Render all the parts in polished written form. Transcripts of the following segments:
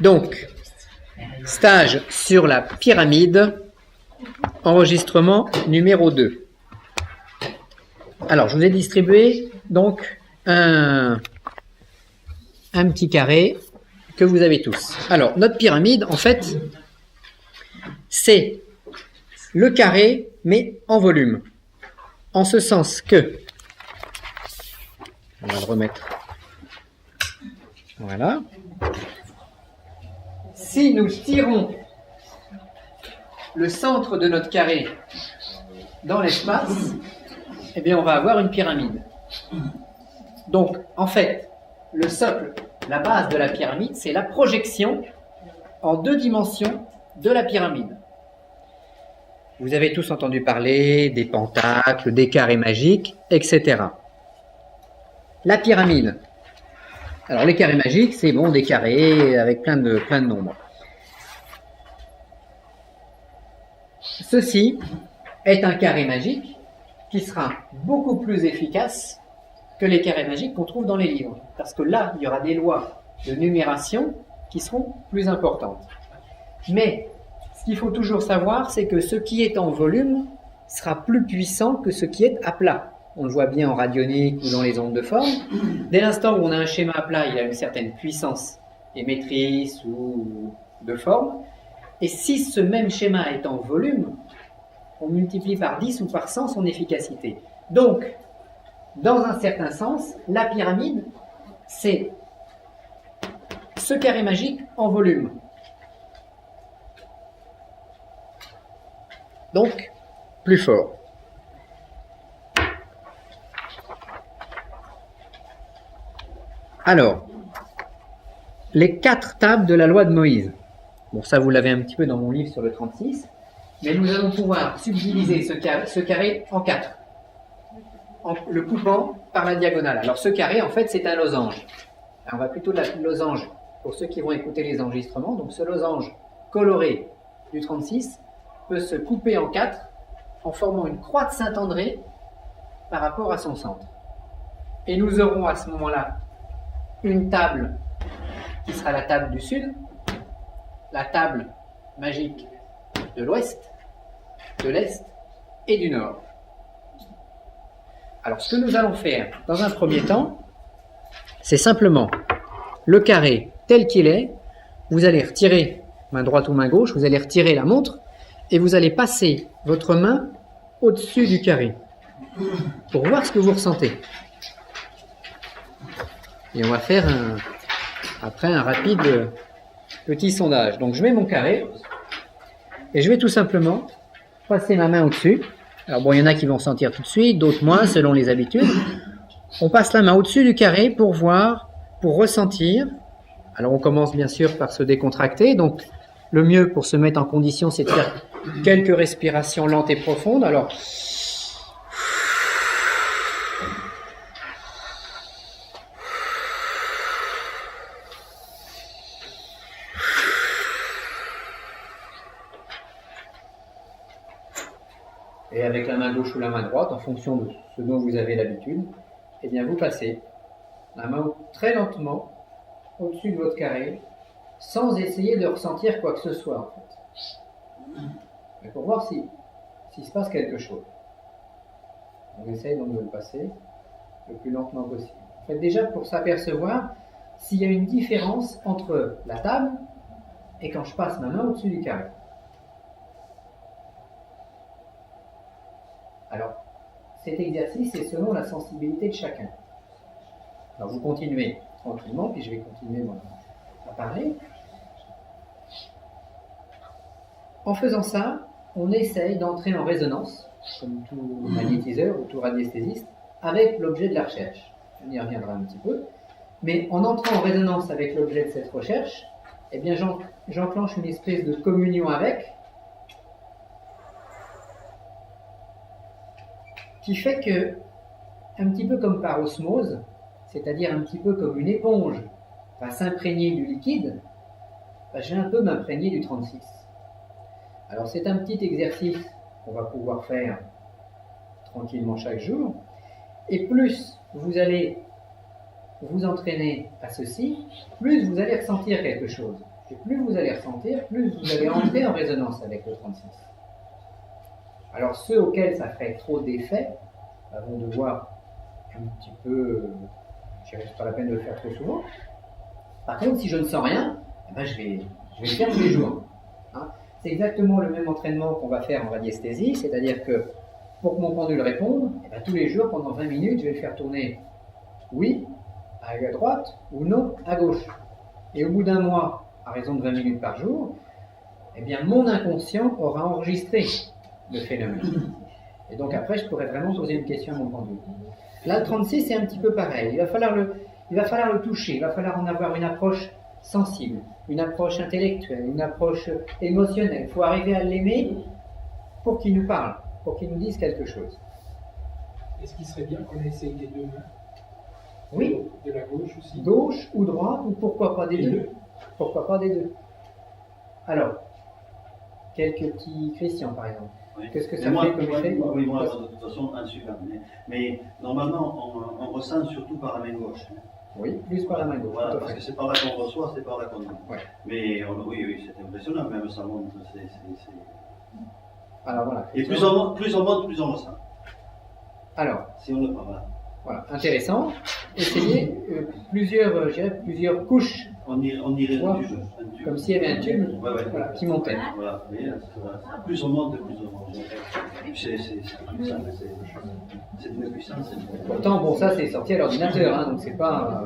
Donc, stage sur la pyramide, enregistrement numéro 2. Alors, je vous ai distribué donc un petit carré que vous avez tous. Alors, notre pyramide, en fait, c'est le carré, mais en volume. En ce sens que, on va le remettre, voilà. Si nous tirons le centre de notre carré dans l'espace, eh bien on va avoir une pyramide. Donc, en fait, le socle, la base de la pyramide, c'est la projection en 2 dimensions de la pyramide. Vous avez tous entendu parler des pentacles, des carrés magiques, etc. La pyramide. Alors les carrés magiques, c'est bon, des carrés avec plein de nombres. Ceci est un carré magique qui sera beaucoup plus efficace que les carrés magiques qu'on trouve dans les livres. Parce que là, il y aura des lois de numération qui seront plus importantes. Mais ce qu'il faut toujours savoir, c'est que ce qui est en volume sera plus puissant que ce qui est à plat. On le voit bien en radionique ou dans les ondes de forme. Dès l'instant où on a un schéma à plat, il a une certaine puissance émettrice ou de forme. Et si ce même schéma est en volume, on multiplie par 10 ou par 100 son efficacité. Donc, dans un certain sens, la pyramide, c'est ce carré magique en volume. Donc, plus fort. Alors, les 4 tables de la loi de Moïse. Bon, ça vous l'avez un petit peu dans mon livre sur le 36, mais nous allons pouvoir subdiviser ce carré en 4, en le coupant par la diagonale. Alors ce carré, en fait, c'est un losange. Alors, on va plutôt la losange pour ceux qui vont écouter les enregistrements. Donc ce losange coloré du 36 peut se couper en 4 en formant une croix de Saint-André par rapport à son centre. Et nous aurons à ce moment-là une table qui sera la table du sud, la table magique de l'ouest, de l'est et du nord. Alors ce que nous allons faire dans un premier temps, c'est simplement le carré tel qu'il est. Vous allez retirer, main droite ou main gauche, vous allez retirer la montre et vous allez passer votre main au-dessus du carré pour voir ce que vous ressentez. Et on va faire après un rapide petit sondage. Donc je mets mon carré et je vais tout simplement passer ma main au-dessus. Alors bon, il y en a qui vont sentir tout de suite, d'autres moins, selon les habitudes. On passe la main au-dessus du carré pour voir, pour ressentir. Alors on commence bien sûr par se décontracter. Donc le mieux pour se mettre en condition, c'est de faire quelques respirations lentes et profondes. Alors et avec la main gauche ou la main droite, en fonction de ce dont vous avez l'habitude, eh bien vous passez la main très lentement au-dessus de votre carré, sans essayer de ressentir quoi que ce soit en fait. Mais pour voir s'il se passe quelque chose. On essaye donc de le passer le plus lentement possible. En fait, déjà pour s'apercevoir s'il y a une différence entre la table et quand je passe ma main au-dessus du carré. Alors, cet exercice est selon la sensibilité de chacun. Alors, vous continuez tranquillement, puis je vais continuer à parler. En faisant ça, on essaye d'entrer en résonance, comme tout magnétiseur ou tout radiesthésiste, avec l'objet de la recherche. On y reviendra un petit peu. Mais en entrant en résonance avec l'objet de cette recherche, eh bien, j'enclenche une espèce de communion avec, qui fait que, un petit peu comme par osmose, c'est-à-dire un petit peu comme une éponge va s'imprégner du liquide, je vais un peu m'imprégner du 36. Alors c'est un petit exercice qu'on va pouvoir faire tranquillement chaque jour, et plus vous allez vous entraîner à ceci, plus vous allez ressentir quelque chose. Et plus vous allez ressentir, plus vous allez entrer en résonance avec le 36. Alors ceux auxquels ça ferait trop d'effet vont devoir un petit peu, je dirais, c'est pas la peine de le faire trop souvent. Par contre, si je ne sens rien, eh ben, je vais le faire tous les jours. Hein. C'est exactement le même entraînement qu'on va faire en radiesthésie, c'est-à-dire que pour que mon pendule réponde, eh ben, tous les jours, pendant 20 minutes, je vais le faire tourner oui à droite ou non à gauche. Et au bout d'un mois, à raison de 20 minutes par jour, eh bien, mon inconscient aura enregistré le phénomène. Et donc après, je pourrais vraiment poser une question à mon pendule. Là, le 36, c'est un petit peu pareil. Il va falloir le toucher, il va falloir en avoir une approche sensible, une approche intellectuelle, une approche émotionnelle. Il faut arriver à l'aimer pour qu'il nous parle, pour qu'il nous dise quelque chose. Est-ce qu'il serait bien qu'on essaye des deux mains? Oui. De la gauche aussi. Gauche ou droite, ou pourquoi pas des deux? Pourquoi pas des deux? Alors, quelques petits Christian par exemple. Oui. Qu'est-ce que ça fait comme effet? Oui, moi, de toute façon, un super. Mais normalement, on ressent surtout par la main gauche. Oui, plus par la main gauche. Voilà, parce que c'est par là qu'on reçoit, c'est par là qu'on donne. Ouais. Mais oui, c'est impressionnant, même ça monte. Alors voilà. Et plus on monte, plus on ressent. Alors, si on le prend, voilà, intéressant. Essayez plusieurs couches. On dirait un tube. Comme s'il y avait un tube voilà, qui montait. Voilà. Plus on monte, plus on monte. C'est une puissance. Pourtant, bon, ça c'est sorti à l'ordinateur, hein, donc c'est pas.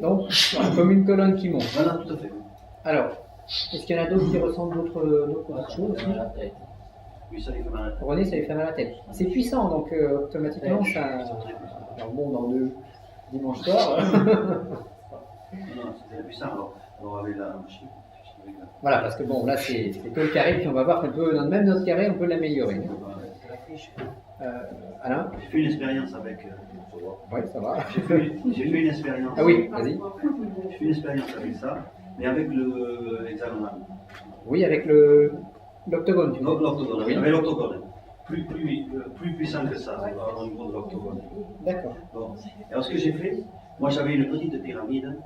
Donc, voilà, comme une colonne qui monte. Voilà, tout à fait. Alors, est-ce qu'il y en a d'autres qui ressentent d'autres choses aussi? Oui, ça lui fait mal à la tête. René, ça lui fait mal à la tête. C'est puissant, donc automatiquement, ça. Alors bon, dans 2 dimanches soirs. Non, c'était puissant. Alors avec la machine. Voilà, parce que bon, là c'est que le carré, puis on va voir qu'on peut, même notre carré, on peut l'améliorer. Alain? J'ai fait une expérience avec. Oui, ça va. J'ai fait une expérience. Ah oui, vas-y. J'ai fait une expérience avec ça, mais avec l'hexagonal. Oui, avec l'octogone, tu dis. L'octogone, oui. avec l'octogone. Plus puissant que ça, au niveau de l'octogone. D'accord. Bon. Alors ce que j'ai fait, moi j'avais une petite pyramide,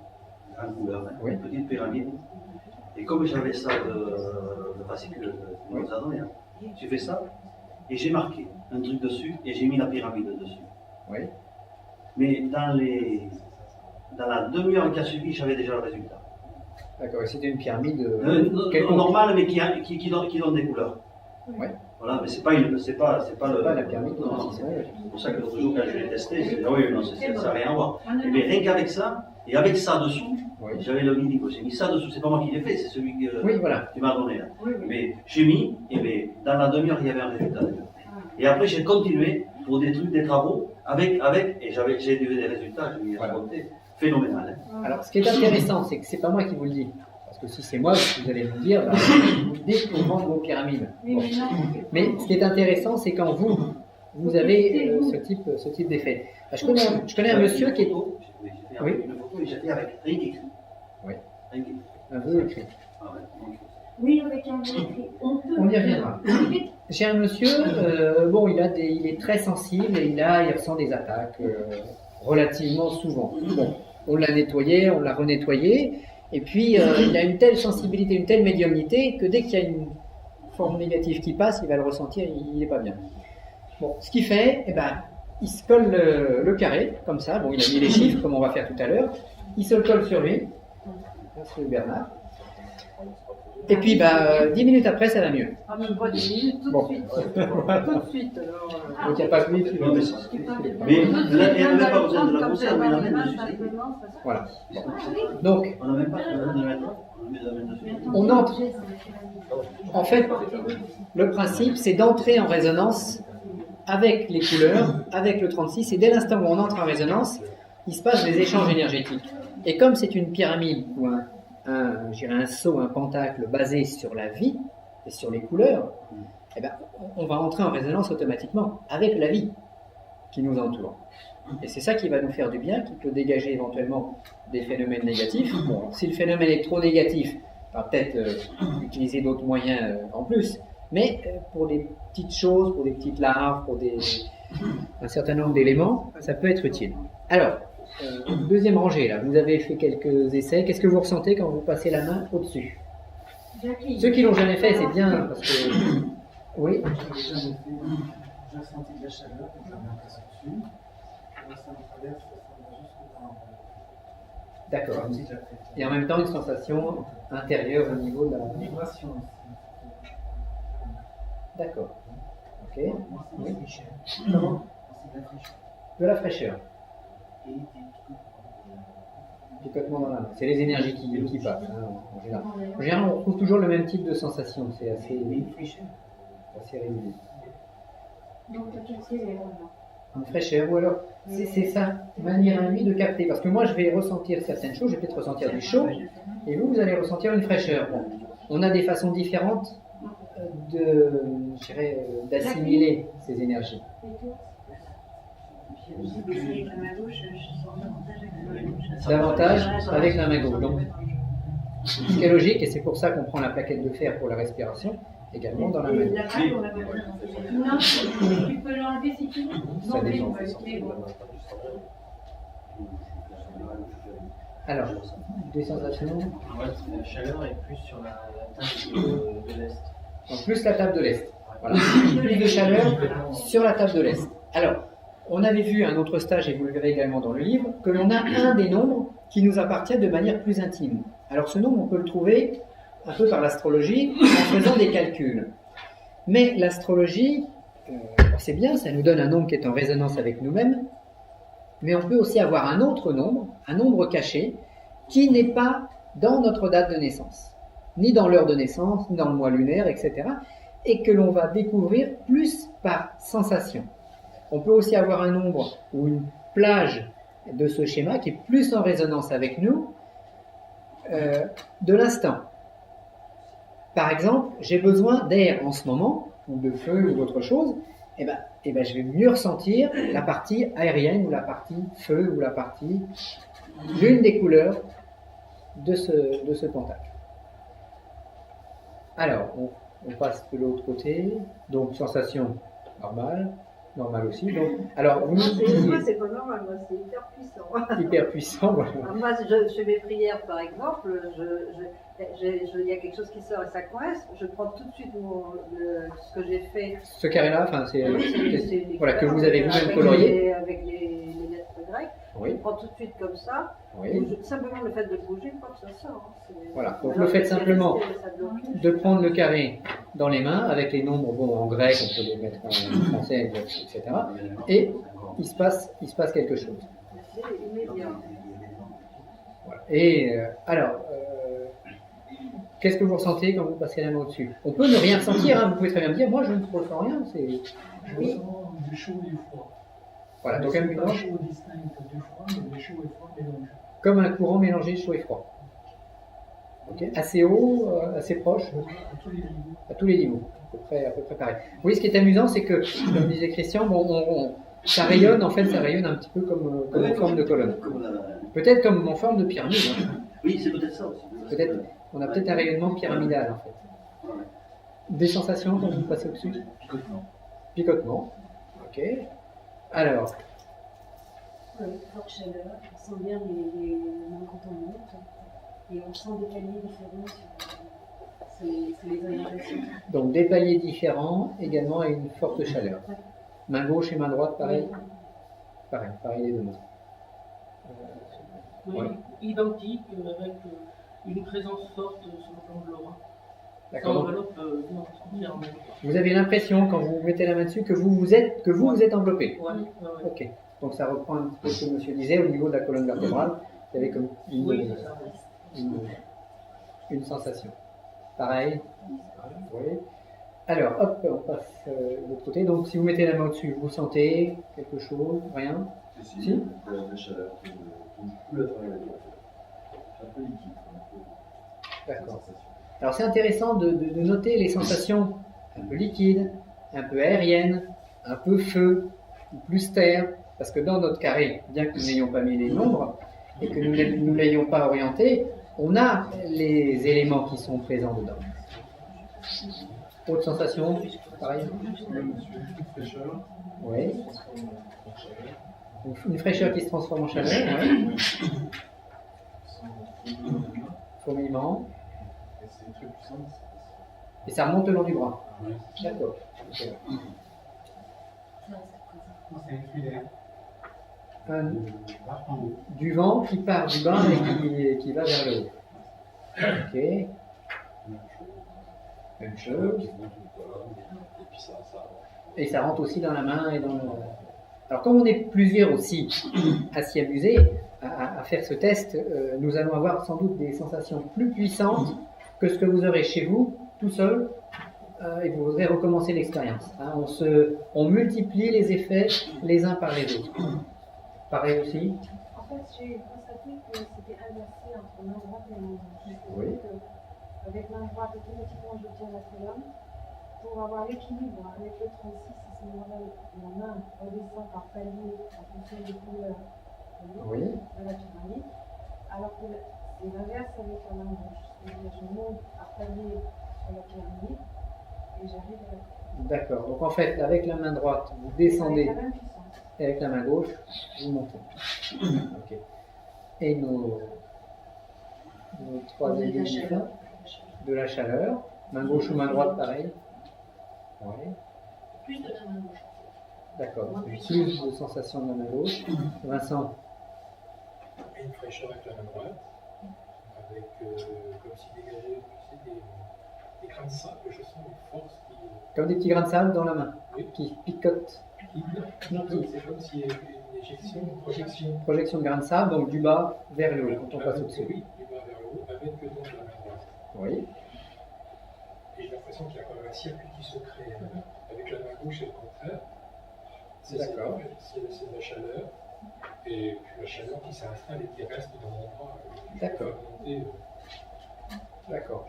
en couleur, oui. Une petite pyramide. Et comme j'avais ça de fascicule de nos années, j'ai fait ça et j'ai marqué un truc dessus et j'ai mis la pyramide dessus. Oui. Mais dans la demi-heure qui a suivi, j'avais déjà le résultat. D'accord, et c'était une pyramide normale, mais qui donne des couleurs. Oui. Voilà, mais c'est pas la pyramide. C'est pour ça que l'autre jour, quand je l'ai testé, j'ai dit ah oui, non, ça n'a rien à voir. Mais rien qu'avec ça, et avec ça dessous, oui. J'avais le midi, j'ai mis ça dessous, c'est pas moi qui l'ai fait, c'est celui que voilà. tu m'as donné là. Oui. Mais j'ai mis, et bien, dans la demi-heure, il y avait un résultat. Et après, j'ai continué pour des trucs, des travaux, et j'ai eu des résultats, je lui ai raconté, phénoménal. Hein. Alors, ce qui est intéressant, c'est que c'est pas moi qui vous le dis. Parce que si c'est moi, vous allez me dire, je vous dis qu'on vend vos pyramides. Bon. Mais ce qui est intéressant, c'est quand vous avez ce type d'effet. Je connais un monsieur qui est. Oui. Une photo et j'ai fait avec rien écrit. Oui. Un vœu écrit. Ah ouais. Oui, avec un vœu écrit. On y reviendra. J'ai un monsieur, il est très sensible et il ressent des attaques relativement souvent. Bon, on l'a nettoyé, on l'a renettoyé, et puis il a une telle sensibilité, une telle médiumnité que dès qu'il y a une forme négative qui passe, il va le ressentir, il n'est pas bien. Bon, ce qu'il fait, il se colle le carré, comme ça. Bon, il a mis les chiffres, comme on va faire tout à l'heure. Il se le colle sur lui. Merci Bernard. Et puis, 10 minutes après, ça va mieux. Ah, même pas 10 minutes, tout de suite. Tout de suite. Alors, donc, il n'y a pas plus. Mais il n'y a même pas besoin de la conserve, mais la même dessus. Voilà. Donc, on n'a même pas besoin de la mettre. On entre. En fait, le principe, c'est d'entrer en résonance avec les couleurs, avec le 36, et dès l'instant où on entre en résonance, il se passe des échanges énergétiques. Et comme c'est une pyramide ou un sceau, un pentacle basé sur la vie et sur les couleurs, on va entrer en résonance automatiquement avec la vie qui nous entoure. Et c'est ça qui va nous faire du bien, qui peut dégager éventuellement des phénomènes négatifs. Bon, si le phénomène est trop négatif, on va peut-être utiliser d'autres moyens en plus. Mais pour des petites choses, pour des petites larves, pour un certain nombre d'éléments, ça peut être utile. Alors, deuxième rangée, là, vous avez fait quelques essais. Qu'est-ce que vous ressentez quand vous passez la main au-dessus? Ceux qui l'ont jamais fait, c'est bien, parce que... Oui. J'ai ressenti de la chaleur, quand j'avais l'impression dessus. Là, ça me traverse, ça me va jusque dans... D'accord. Et en même temps, une sensation intérieure au niveau de la... Vibration. D'accord. Ok. Moi, c'est Oui. la fraîcheur. Comment? C'est de la fraîcheur. De la fraîcheur. Et des Picotement dans la main. C'est les énergies qui passent, hein, en général. En général, on retrouve toujours le même type de sensation. C'est assez régulier. Donc, quel c'est les rendements? Une fraîcheur, ou alors, c'est sa manière à lui de capter. Parce que moi, je vais ressentir certaines choses, je vais peut-être ressentir du chaud, et vous allez ressentir une fraîcheur. Bon, on a des façons différentes d'assimiler ces énergies. Davantage avec la main gauche. Donc, ce qui est logique, et c'est pour ça qu'on prend la plaquette de fer pour la respiration, également dans la main gauche. Non, tu peux l'enlever si tu veux. Ça dépend. Alors, des sensations. La chaleur est plus sur la table de l'Est. Donc, plus la table de l'Est. Voilà. Plus de chaleur sur la table de l'Est. Alors, on avait vu un autre stage, et vous le verrez également dans le livre, que l'on a un des nombres qui nous appartient de manière plus intime. Alors, ce nombre, on peut le trouver un peu par l'astrologie en faisant des calculs. Mais l'astrologie, c'est bien, ça nous donne un nombre qui est en résonance avec nous-mêmes, mais on peut aussi avoir un autre nombre, un nombre caché, qui n'est pas dans notre date de naissance, ni dans l'heure de naissance, ni dans le mois lunaire, etc., et que l'on va découvrir plus par sensation. On peut aussi avoir un nombre ou une plage de ce schéma qui est plus en résonance avec nous de l'instant. Par exemple, j'ai besoin d'air en ce moment, ou de feu ou d'autre chose, et ben, je vais mieux ressentir la partie aérienne ou la partie feu ou la partie l'une des couleurs de ce contact. Alors, on passe de l'autre côté, donc sensation normale aussi. Donc, alors, vous nous disiez C'est pas normal, moi, c'est hyper puissant. hyper puissant, voilà. Moi, je fais mes prières, par exemple, il y a quelque chose qui sort et ça coince, je prends tout de suite ce que j'ai fait. Ce carré-là, enfin, c'est C'est voilà, que vous avez vous-même colorié. Avec les lettres grecques, Oui. je prends tout de suite comme ça. Oui. Simplement le fait de bouger, pas que ça sort. Voilà, donc le fait simplement de prendre le carré dans les mains, avec les nombres en grec, on peut les mettre en français, etc. Et il se passe quelque chose. C'est immédiat. Voilà. Et qu'est-ce que vous ressentez quand vous passez la main au-dessus? On peut ne rien ressentir, hein. Vous pouvez très bien me dire, moi je ne ressens rien. Je ressens du chaud et du froid. Voilà, donc C'est un pas mélange chaud distinct du froid, mais du chaud et froid mélangés. comme un courant mélangé chaud et froid. Okay. Assez haut, assez proche, À tous les niveaux. à tous les niveaux, à peu près pareil. Oui, ce qui est amusant, c'est que, comme disait Christian, ça rayonne, en fait, ça rayonne un petit peu comme en forme de colonne. Peut-être comme en forme de pyramide. Hein. Oui, c'est peut-être ça aussi. On a peut-être un rayonnement pyramidal, en fait. Des sensations quand vous passez au-dessus? Picotement. Picotement. Ok. Alors, Forte chaleur, on sent bien les mains quand on monte et on sent des paliers différents sur les orientations. donc des paliers différents, également et une forte chaleur. Main gauche et main droite, pareil. Pareil les deux mains. Oui, Ouais. identique, avec une présence forte sur le plan de l'aura. Ça D'accord. Donc, enveloppe non, entièrement. vous avez l'impression, quand vous mettez la main dessus, que vous êtes enveloppé. Ouais. Ok. Donc ça reprend un petit peu ce que monsieur disait au niveau de la colonne vertébrale. Vous avez comme Oui, c'est ça. une sensation. Pareil. Oui. Alors, hop, on passe de l'autre côté. Donc si vous mettez la main au-dessus, vous sentez quelque chose? Rien? Si. De la chaleur, tout la travail un peu liquide, un peu D'accord. Alors c'est intéressant de noter les sensations un peu liquides, un peu aériennes, un peu feu, ou plus terre, parce que dans notre carré, bien que nous n'ayons pas mis les nombres et que nous ne l'ayons pas orienté, on a les éléments qui sont présents dedans. Autre sensation, pareil. Fraîcheur. Oui. Une fraîcheur qui se transforme en chaleur, ouais. Fourmillement. Et c'est très puissant. Et ça remonte le long du bras. Oui. D'accord. Ok. Ça reste présent. C'est un filet. Un- du vent qui part du bas et qui va vers le haut. Ok. Même chose. Et ça rentre aussi dans la main et dans le... Alors comme on est plusieurs aussi à s'y amuser, à faire ce test, nous allons avoir sans doute des sensations plus puissantes que ce que vous aurez chez vous, tout seul, et vous voudrez recommencer l'expérience. Hein, on multiplie les effets les uns par les autres. Pareil aussi. En fait, j'ai constaté que c'était inversé entre main droite et main gauche. Oui. Avec main droite, automatiquement, je tiens la colonne. Pour avoir l'équilibre avec le 36, à ce moment-là, la main redescend par palier en fonction des couleurs Oui. de la pyramide. Alors que c'est l'inverse avec la main gauche. C'est-à-dire je monte par palier sur la pyramide et j'arrive à la... D'accord. Donc en fait, avec la main droite, vous descendez, Avec la même puissance. et avec la main gauche, vous montez. Ok. Et nos trois aiguilles de la chaleur. Main gauche ou main droite, pareil. Ouais. Plus de la main gauche. D'accord. Plus de sensations de la main gauche. Vincent. Une fraîcheur avec la main droite, avec comme si dégageait des grains de sable, je sens une force qui Comme des petits grains de sable dans la main, Oui. qui picotent. c'est comme s'il y avait une éjection, une projection. Projection de grains de sable, donc du bas vers le haut, quand on passe Avec, au-dessus. oui, du bas vers le haut, avec donc la main droite. Oui. Et j'ai l'impression qu'il y a quand même un circuit qui se crée avec la main gauche et le contraire. D'accord. C'est de la chaleur, et puis la chaleur qui s'installe et qui reste dans mon bras. D'accord. D'accord.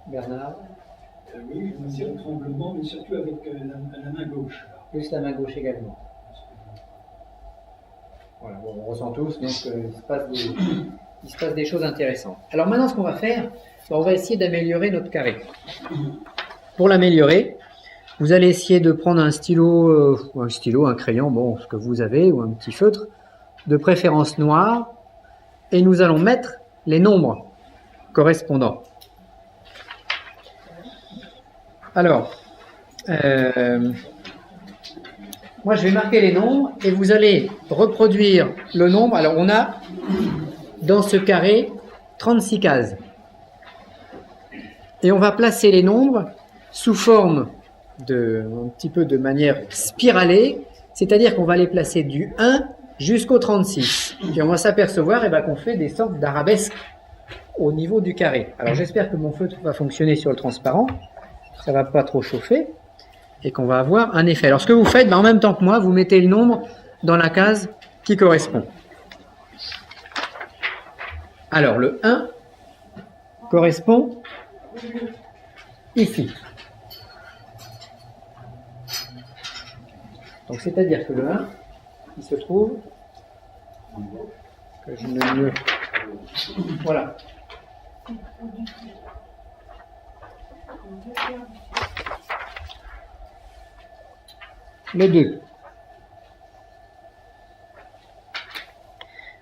Bernard, Oui, c'est un tremblement, mais surtout avec la main gauche. Là. plus la main gauche également. Voilà, bon, on ressent tous, donc il se passe des choses intéressantes. Alors maintenant, ce qu'on va faire, on va essayer d'améliorer notre carré. Pour l'améliorer, vous allez essayer de prendre un stylo, un crayon, bon, ce que vous avez, ou un petit feutre, de préférence noir, et nous allons mettre les nombres correspondants. Alors, moi je vais marquer les nombres et vous allez reproduire le nombre. Alors on a dans ce carré 36 cases. Et on va placer les nombres sous forme un petit peu de manière spiralée, c'est-à-dire qu'on va les placer du 1 jusqu'au 36. Et on va s'apercevoir qu'on fait des sortes d'arabesques au niveau du carré. Alors j'espère que mon feutre va fonctionner sur le transparent, ça va pas trop chauffer, et qu'on va avoir un effet. Alors ce que vous faites, en même temps que moi, vous mettez le nombre dans la case qui correspond. Alors le 1 correspond ici. Donc c'est-à-dire que le 1, il se trouve que je ne me... Voilà. Le 2.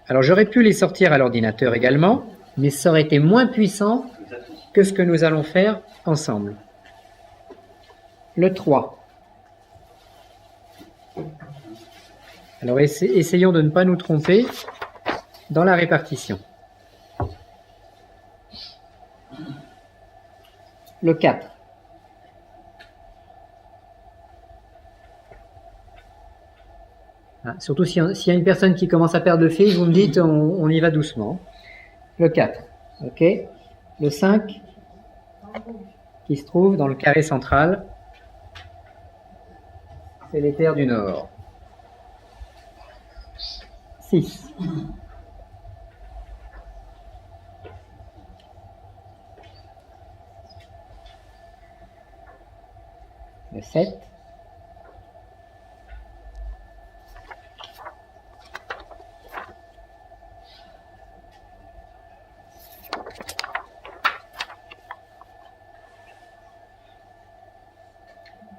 Alors j'aurais pu les sortir à l'ordinateur également, mais ça aurait été moins puissant que ce que nous allons faire ensemble. Le 3. Alors essayons de ne pas nous tromper dans la répartition. Le 4. Surtout s'il y a une personne qui commence à perdre le fil, vous me dites on y va doucement. Le 4. Ok. Le 5 qui se trouve dans le carré central. C'est les terres du Nord. 6. Le 7.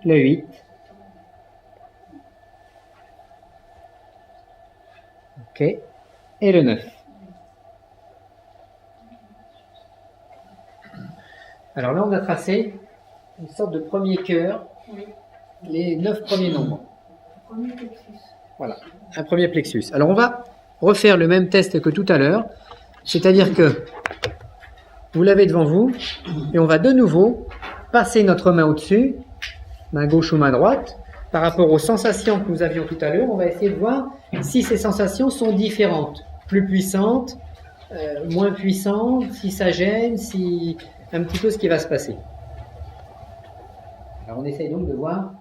Le 8. Ok. Et le 9. Alors là, on a tracé une sorte de premier cœur, les 9 premiers nombres. Premier plexus. Voilà, un premier plexus. Alors on va refaire le même test que tout à l'heure, c'est-à-dire que vous l'avez devant vous, et on va de nouveau passer notre main au-dessus, main gauche ou main droite, par rapport aux sensations que nous avions tout à l'heure. On va essayer de voir si ces sensations sont différentes, plus puissantes, moins puissantes, si ça gêne, si un petit peu ce qui va se passer. Alors on essaye donc de voir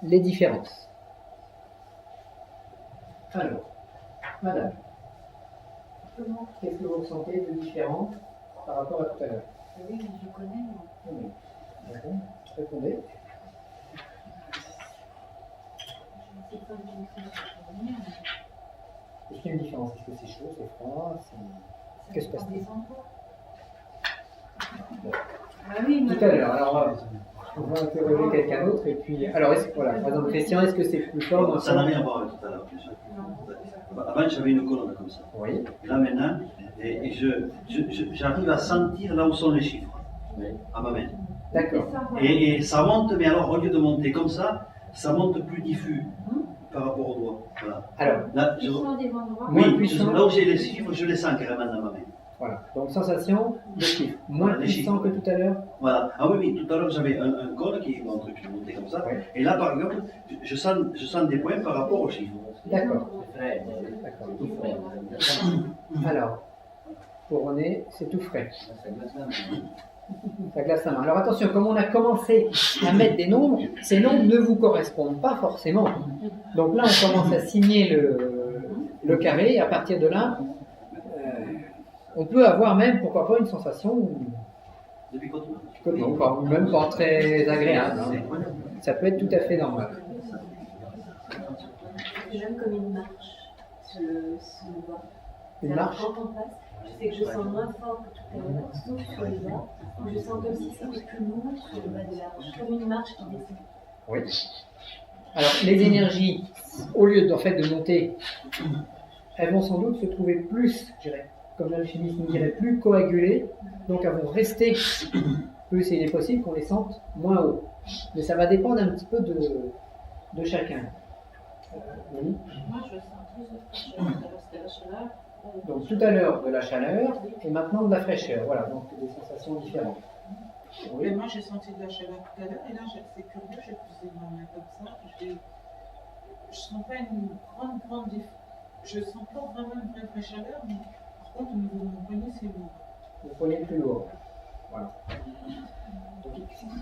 les différences. Alors, madame, qu'est-ce que vous ressentez de différent par rapport à tout à l'heure? Oui, je connais. Moi. Oui. D'accord. Répondez. Je ne sais pas du tout ce que je veux dire. Est-ce qu'il y a une différence? Est-ce que c'est chaud, c'est froid? Ça Que se dépend passe-t-il? des endroits. Ah oui, Tout à l'heure. Alors, on va interroger quelqu'un d'autre. Et puis, alors, voilà, par exemple, Christian, est-ce que c'est plus fort? Moins Ça n'a fort? rien à voir avec tout à l'heure. Avant, j'avais une colonne comme ça. Oui. Là, maintenant, et j'arrive à sentir là où sont les chiffres, Oui. à ma main. D'accord. Et ça monte, mais alors, au lieu de monter comme ça monte plus diffus par rapport au doigt. Voilà. Alors, Là, Ils sont à des endroits. Moins oui, puissant. là où j'ai les chiffres, je les sens carrément dans ma main. voilà. Donc, sensation de chiffre. Moins Les puissant que chiffres. tout à l'heure. Voilà. Ah oui, tout à l'heure, j'avais un cône qui montait comme ça. Ouais. Et là, par exemple, je sens des points par rapport aux chiffres. D'accord. Frais. D'accord. Alors, pour René, c'est tout frais. Ça glace la main. Alors attention, comme on a commencé à mettre des nombres, ces nombres ne vous correspondent pas forcément. Donc là, on commence à signer le carré, et à partir de là, on peut avoir même, pourquoi pas, une sensation De picotement. non, même pas très agréable. Hein. Ça peut être tout à fait normal. C'est même comme une marche sur le bas. Une Alors, marche. quand on passe, je sais que je sens moins fort que tout à l'heure, sauf sur les bas, où je sens comme si c'était plus lourd sur le bas de l'arche, comme une marche qui descend. Oui. Alors, les énergies, au lieu de monter, elles vont sans doute se trouver plus, je dirais, comme l'alchimiste nous dirait, plus coagulées, donc elles vont rester plus, et il est possible qu'on les sente moins haut. Mais ça va dépendre un petit peu de chacun. Oui. Moi, je sens plus de fraîcheur. C'était la chaleur. Donc tout à l'heure de la chaleur, et maintenant de la fraîcheur. Voilà, donc des sensations différentes. Mais Oui. moi, j'ai senti de la chaleur tout à l'heure, et là, c'est curieux, j'ai posé ma main comme ça, je sens pas une grande différence. Je sens pas vraiment une vraie chaleur, mais par contre, au niveau de mon poignet, c'est lourd. Le poignet plus lourd. Voilà. Donc,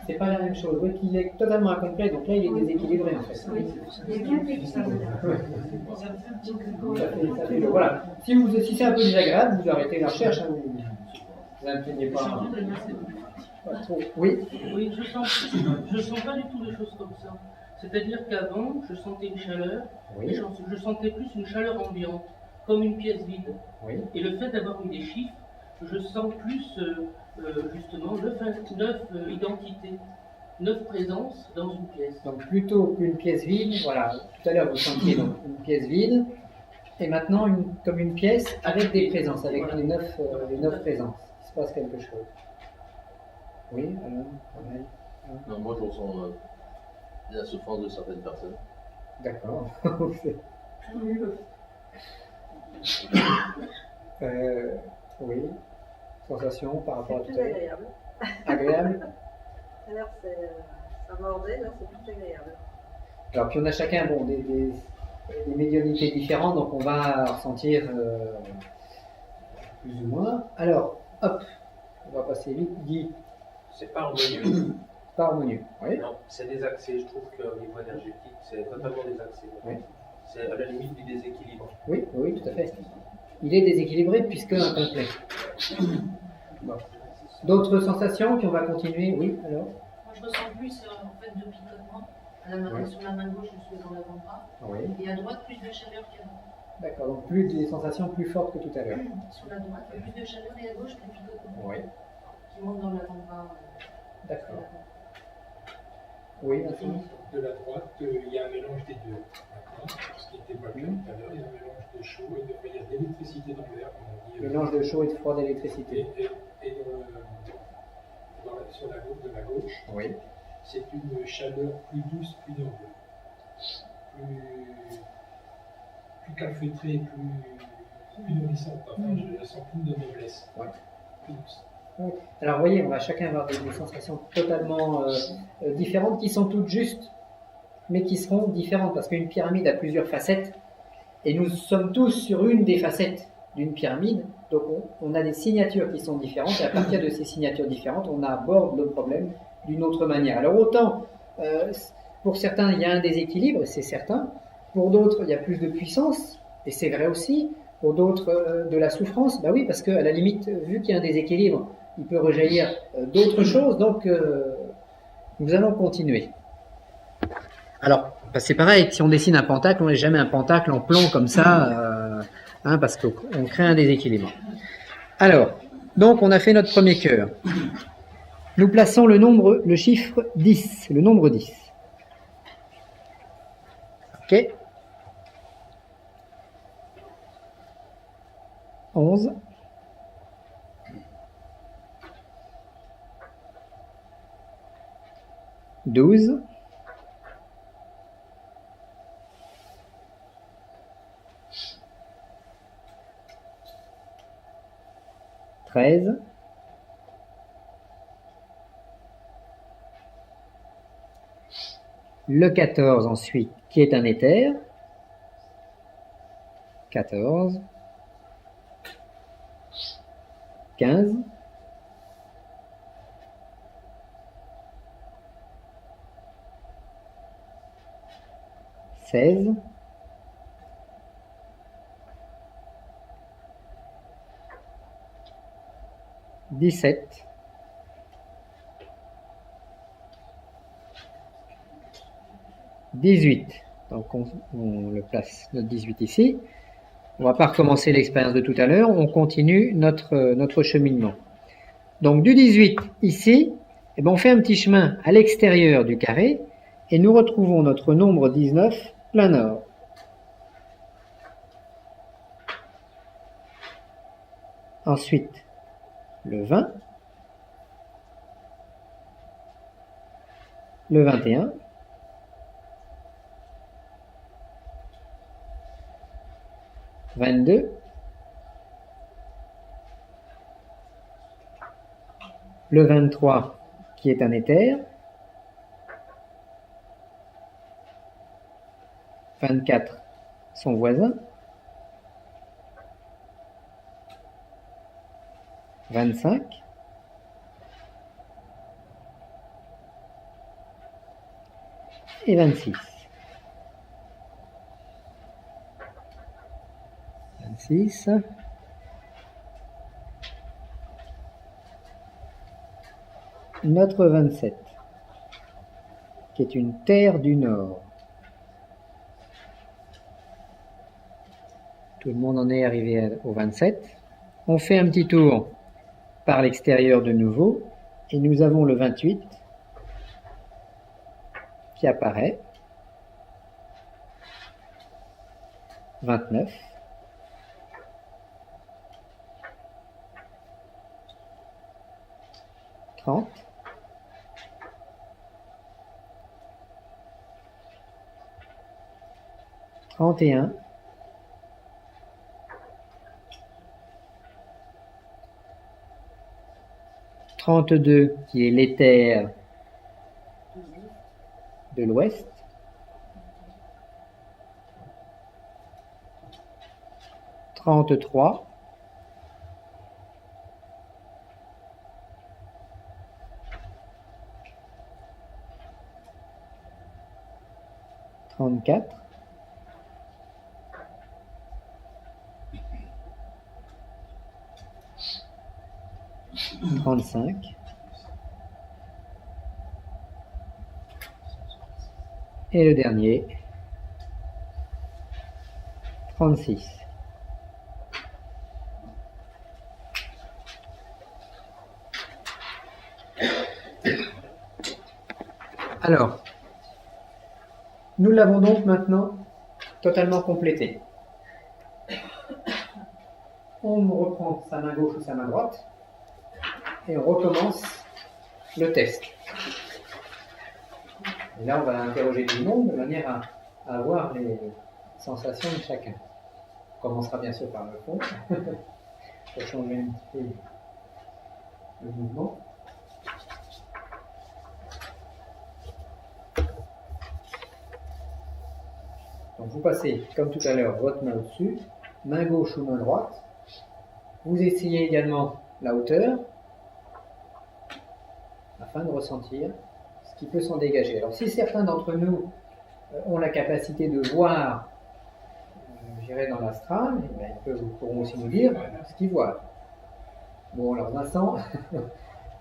c'est pas la même chose. Vous voyez qu'il est totalement incomplet, donc là il est déséquilibré en fait. Oui, il y a qu'un plexus. Ça me fait un petit peu Ça fait lourd. Voilà. Si c'est un peu désagréable, vous arrêtez la recherche. Hein, vous n'impliquez pas. Pas trop. Oui. Oui, je sens pas du tout les choses comme ça. C'est-à-dire qu'avant, je sentais une chaleur, et Oui. je sentais plus une chaleur ambiante, comme une pièce vide. Oui. Et le fait d'avoir eu des chiffres, je sens plus justement 9 identités, 9 présences dans une pièce. Donc plutôt qu'une pièce vide, voilà. Tout à l'heure vous sentiez donc une pièce vide, et maintenant comme une pièce avec des présences, avec Voilà. les neuf présences. Il se passe quelque chose. Oui, alors, pareil. Non, moi, je ressens la souffrance de certaines personnes. D'accord. Oui. Sensation par rapport à C'est tout plus à l'heure. agréable. Agréable. Tout à l'heure, ça mordait, là, c'est plus agréable. Alors, puis on a chacun des médiumnités différentes, donc on va ressentir plus ou moins. Alors, hop, on va passer vite. Guy, C'est pas harmonieux. pas harmonieux. Oui. Non, c'est des accès. Je trouve qu'au niveau énergétique, c'est totalement des accès. Oui. C'est à la limite du déséquilibre. Oui, oui, tout à fait. Il est déséquilibré puisque incomplet. Bon. D'autres sensations, puis on va continuer. Oui, alors. Moi, je ressens plus en fait de picotement. Sur la main gauche, je suis dans l'avant-bras. Oui. Et à droite, plus de chaleur qu'avant. D'accord, donc plus des sensations plus fortes que tout à l'heure. Sur la droite, plus de chaleur et à gauche, plus de picotement. Oui. Qui monte dans l'avant-bras. D'accord. Oui, Vincent. De la droite, il y a un mélange des deux. D'accord. Ce qui n'était pas le cas tout à l'heure, il y a un mélange de chaud et de il y a de l'électricité dans l'air, comme on dit. Mélange de chaud et de froid d'électricité. Et sur la gauche de la gauche, Oui. c'est une chaleur plus douce, plus noble, plus calfeutrée, plus nourrissante. Enfin, je sens plus de noblesse, Ouais. plus douce. Alors vous voyez, on va chacun avoir des sensations totalement différentes qui sont toutes justes, mais qui seront différentes parce qu'une pyramide a plusieurs facettes et nous sommes tous sur une des facettes d'une pyramide, donc on a des signatures qui sont différentes et à partir de ces signatures différentes, on aborde le problème d'une autre manière. Alors autant, pour certains, il y a un déséquilibre, et c'est certain, pour d'autres, il y a plus de puissance, et c'est vrai aussi, pour d'autres, de la souffrance, bah oui, parce qu'à la limite, vu qu'il y a un déséquilibre, il peut rejaillir d'autres choses, donc nous allons continuer. Alors, bah c'est pareil, si on dessine un pentacle, on n'est jamais un pentacle en plan comme ça, parce qu'on crée un déséquilibre. Alors, donc on a fait notre premier cœur. Nous plaçons le chiffre 10, le nombre 10. Ok. 11. 12. 13. 14 ensuite, qui est un éther. 14. 15. 16. 17. 18. Donc on le place, notre 18 ici. On ne va pas recommencer l'expérience de tout à l'heure, on continue notre cheminement. Donc du 18 ici, eh ben on fait un petit chemin à l'extérieur du carré et nous retrouvons notre nombre 19 plein nord. Ensuite, le 20, le 21, « 22, le 23 qui est un éther, 24 son voisin, 25, et 26. 26. Notre 27, qui est une terre du Nord. Tout le monde en est arrivé au 27. On fait un petit tour par l'extérieur de nouveau, et nous avons le 28 qui apparaît. 29. 30. 31. 32 qui est l'éther de l'ouest. 33. 34. 35. Et le dernier, 36. Alors, nous l'avons donc maintenant totalement complété. On reprend sa main gauche ou sa main droite et on recommence le test. Et là, on va interroger tout le monde de manière à avoir les sensations de chacun. On commencera bien sûr par le fond, pour changer un petit peu le mouvement. Donc vous passez, comme tout à l'heure, votre main au-dessus, main gauche ou main droite. Vous essayez également la hauteur, afin de ressentir ce qui peut s'en dégager. Alors si certains d'entre nous ont la capacité de voir, je dirais dans l'astral, ils pourront aussi nous dire ce qu'ils voient. Bon, alors Vincent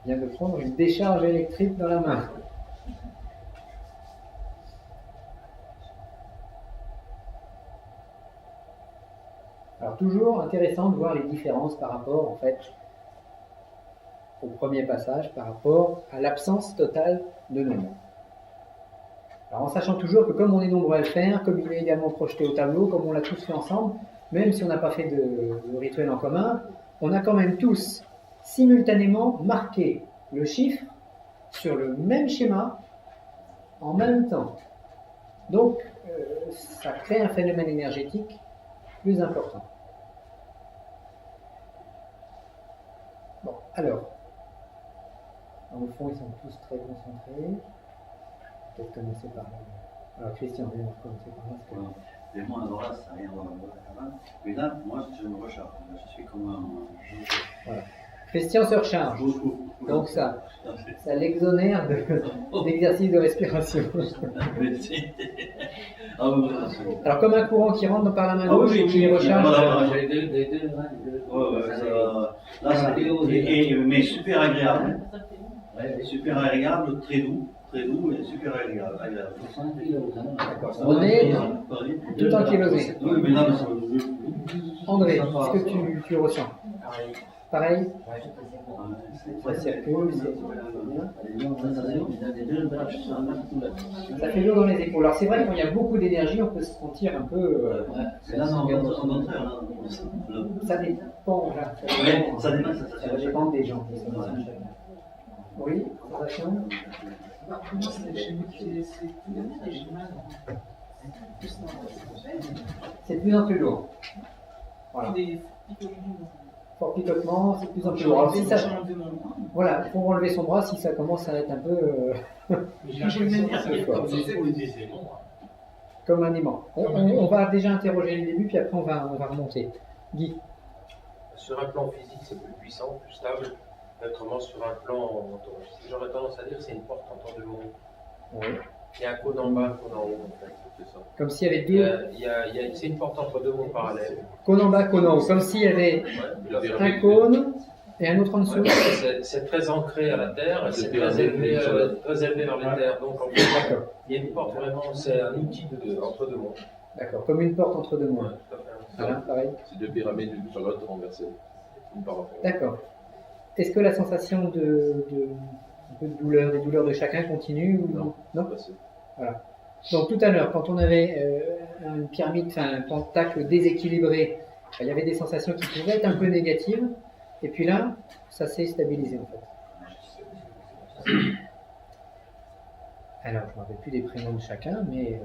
vient de prendre une décharge électrique dans la main. Alors toujours intéressant de voir les différences par rapport en fait au premier passage, par rapport à l'absence totale de nombre. Alors en sachant toujours que comme on est nombreux à le faire, comme il est également projeté au tableau, comme on l'a tous fait ensemble, même si on n'a pas fait de rituel en commun, on a quand même tous simultanément marqué le chiffre sur le même schéma en même temps. Donc ça crée un phénomène énergétique plus important. Bon, alors, dans le fond, ils sont tous très concentrés. Peut-être commencer par là. Alors, Christian, viens commencer par là. Et moi, alors là, ça n'a rien à voir avec la main. Mais là, moi, je me recharge. Je suis comme un. Voilà. Christian se recharge. Donc ça l'exonère d'exercice de respiration. Alors comme un courant qui rentre par la main gauche et qui recharge. Mais super agréable. Super agréable, très doux et super agréable. D'accord. René, tout ankylosé. André, est-ce que tu ressens? Pareil. Ça circule, ça fait lourd dans les épaules. Alors c'est vrai qu'il y a beaucoup d'énergie, on peut se sentir un peu. Ça dépend. Ça dépend des gens. Oui, sensation. C'est de plus en plus lourd. Voilà. Fort picotement, c'est de plus en plus lourd. Alors, si ça, voilà, il faut enlever son bras si ça commence à être un peu. Comme un aimant. On va déjà interroger le début, puis après on va remonter. Guy. Sur un plan physique, c'est plus puissant, plus stable. Autrement, sur un plan, j'aurais tendance à dire que c'est une porte entre deux mondes. Oui. Il y a un cône en bas, un cône en haut, en fait. C'est ça. Comme s'il y avait deux. C'est une porte entre deux mondes parallèles. Cône en bas, cône en haut. Comme s'il y avait un cône et un autre en dessous. C'est très ancré à la terre, c'est très élevé vers les terres. Donc en fait, il y a une porte vraiment, c'est un outil entre deux mondes. D'accord, comme une porte entre deux mondes. Voilà, pareil. C'est deux pyramides, une sur l'autre renversées. D'accord. Est-ce que la sentation un peu de douleur, des douleurs de chacun continue ou non? Voilà. Donc tout à l'heure, quand on avait une pyramide, un pentacle déséquilibré, il y avait des sensations qui pouvaient être un peu négatives, et puis là, ça s'est stabilisé en fait. Alors, je ne me rappelle plus des prénoms de chacun, mais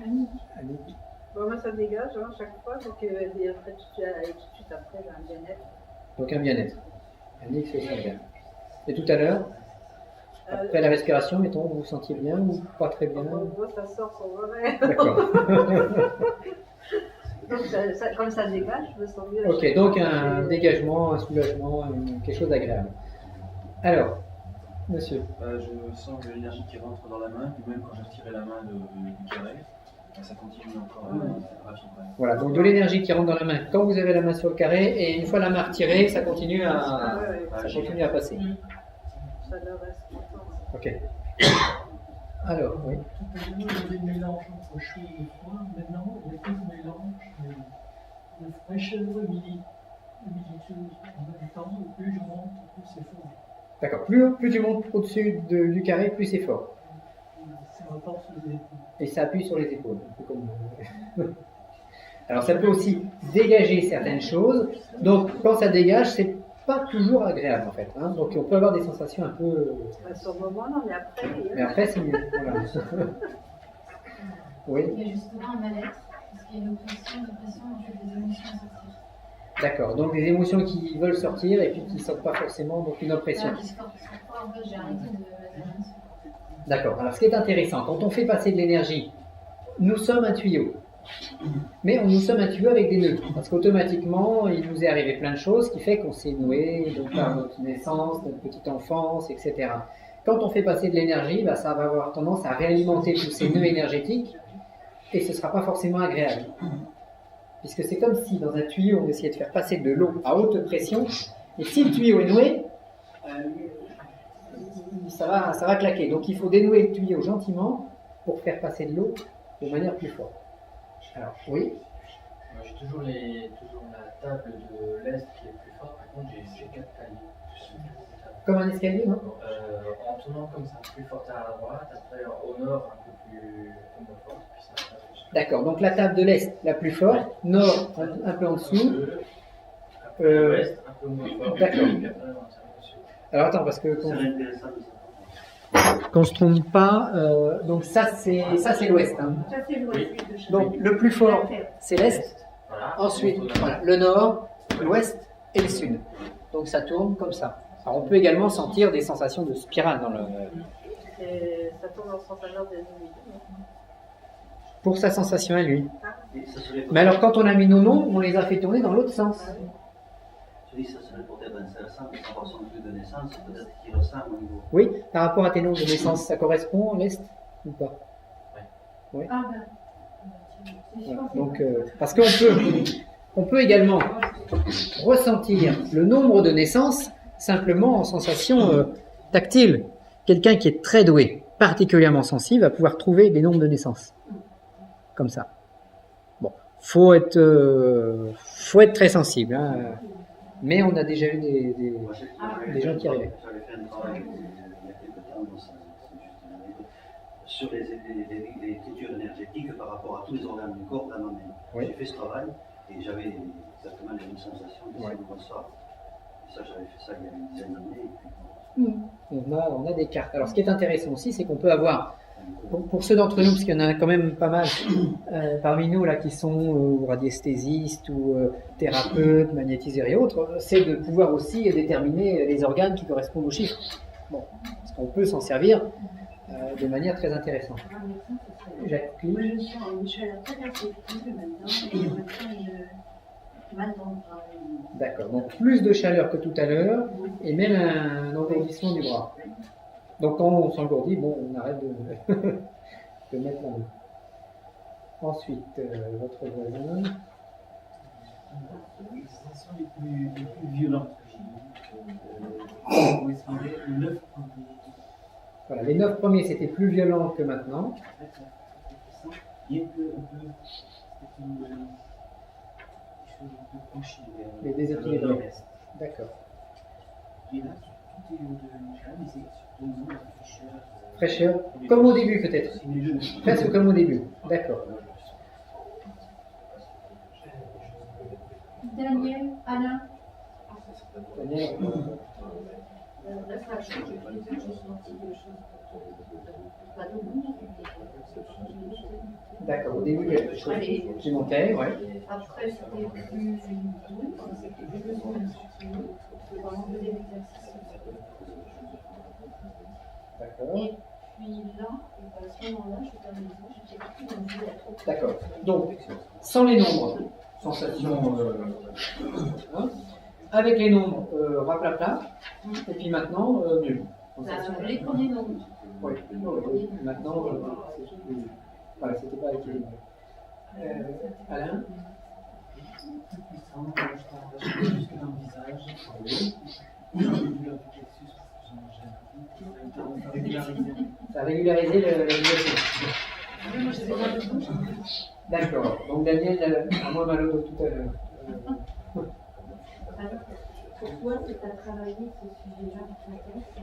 Annie. Annie. Bon, moi ça dégage chaque fois, donc et après, tout de suite après, j'ai un bien-être. Donc un bien-être. Annie se sent bien. Et tout à l'heure, après la respiration, mettons, vous vous sentiez bien ou pas très bien? Moi, ça sort sans vrai. D'accord. Donc, comme ça dégage, je me sens mieux. Ok, donc un dégagement, un soulagement, quelque chose d'agréable. Alors, monsieur. Je sens de l'énergie qui rentre dans la main, puis même quand j'ai retiré la main du carré, ça continue encore rapidement. Voilà, donc de l'énergie qui rentre dans la main quand vous avez la main sur le carré, et une fois la main retirée, ça continue à passer. Ça leur reste longtemps. Ok. Alors, oui. Tout à l'heure, il y avait le mélange entre chaud et froid. Maintenant, il n'y a plus de mélange, mais de fraîcheur, humidité en même temps. Plus je monte, plus c'est fort. D'accord. Plus tu montes au-dessus du carré, plus c'est fort. Ça rapporte sur les épaules. Et ça appuie sur les épaules. Un peu comme... Alors ça peut aussi dégager certaines choses. Donc quand ça dégage, c'est pas toujours agréable en fait. Hein. Donc on peut avoir des sensations un peu. Sur le moment, non, mais après. Mais après c'est mieux. Voilà. Oui. Il y a justement un mal-être, parce qu'il y a une oppression, on fait des émotions à sortir. D'accord. Donc des émotions qui veulent sortir et puis qui ne sortent pas forcément, donc une oppression. Qui se sortent pas, en fait, j'ai arrêté de. D'accord. Alors ce qui est intéressant, quand on fait passer de l'énergie, nous sommes un tuyau. Mais nous sommes un tuyau avec des nœuds, parce qu'automatiquement, il nous est arrivé plein de choses qui fait qu'on s'est noué donc par notre naissance, notre petite enfance, etc. Quand on fait passer de l'énergie, bah, ça va avoir tendance à réalimenter tous ces nœuds énergétiques et ce ne sera pas forcément agréable. Puisque c'est comme si dans un tuyau, on essayait de faire passer de l'eau à haute pression, et si le tuyau est noué, ça va claquer. Donc il faut dénouer le tuyau gentiment pour faire passer de l'eau de manière plus forte. Alors, oui. Moi, j'ai toujours la table de l'Est qui est plus forte, par contre j'ai ces 4 paliers. Comme un escalier, non? En tournant comme ça, plus forte à la droite, après au nord un peu moins forte, puis ça va plus. D'accord, donc la table de l'Est la plus forte, nord un peu en dessous. Ouest un peu moins forte. D'accord. Alors attends, parce que qu'on ne se trompe pas, donc ça c'est l'Ouest. Hein. Ça, c'est l'ouest. Donc le plus fort c'est l'Est, ensuite voilà, le Nord, l'Ouest et le Sud. Donc ça tourne comme ça. Alors on peut également sentir des sensations de spirale dans le... Ça tourne dans le sens inverse des humides. Pour sa sensation à lui. Mais alors quand on a mis nos noms, on les a fait tourner dans l'autre sens. Je dis ça serait peut-être intéressant de savoir son lieu de naissance, peut-être qu'il ressemble au niveau. Oui, par rapport à tes noms de naissance, ça correspond l'Est ou pas? Oui. Ah ben. Voilà. Donc, parce qu'on peut également ressentir le nombre de naissances simplement en sensation tactile. Quelqu'un qui est très doué, particulièrement sensible, va pouvoir trouver des nombres de naissances. Comme ça. Bon, faut être très sensible. Hein. Mais on a déjà eu des gens qui arrivaient. J'avais fait un travail il y a quelques temps sur les écritures énergétiques par rapport à tous les organes du corps dans ma main. Oui. J'ai fait ce travail et j'avais exactement les mêmes sensations de ce bonsoir. Et ça, j'avais fait ça il y a une dizaine d'années. On a des cartes. Alors ce qui est intéressant aussi, c'est qu'on peut avoir, pour ceux d'entre nous, parce qu'il y en a quand même pas mal parmi nous là qui sont radiesthésistes ou thérapeutes, magnétiseurs et autres, c'est de pouvoir aussi déterminer les organes qui correspondent aux chiffres. Bon, parce qu'on peut s'en servir de manière très intéressante. Jacques Moi, je suis à la très perceptible maintenant et maintenant je mal dans le bras. D'accord, donc plus de chaleur que tout à l'heure et même un engourdissement du bras. Donc quand on s'engourdit, bon, on arrête de mettre la main. Ensuite, votre voisin. Les sensations les plus violentes que j'ai eues, le 9 premiers. Voilà, les 9 premiers c'était plus violent que maintenant. Il y a un peu, c'était une chose un peu penchée vers Les déséquilibres. l'est. D'accord. Et là, tout est de calme, mais c'est surtout la fraîcheur. Fraîcheur, comme au début peut-être. Presque comme au début. D'accord. Daniel, Alain. Daniel. D'accord, au début quelque chose qui montait, ouais. Après, c'était plus doux, c'était plus besoin de vraiment de l'exercice. D'accord. Et puis là, à ce moment-là, je termine, j'étais plus dans le jeu à trop. D'accord. Donc, sans les nombres, sensation. Hein, avec les nombres, raplapla. Et puis maintenant, mieux. Les premiers nombres. Oui. Maintenant, voilà, c'était pas équilibré. Alain? Jusque dans le visage. Ça a régularisé la vibration. D'accord. Donc Daniel a moins mal au dos tout à l'heure. Pourquoi tu as travaillé ce sujet-là?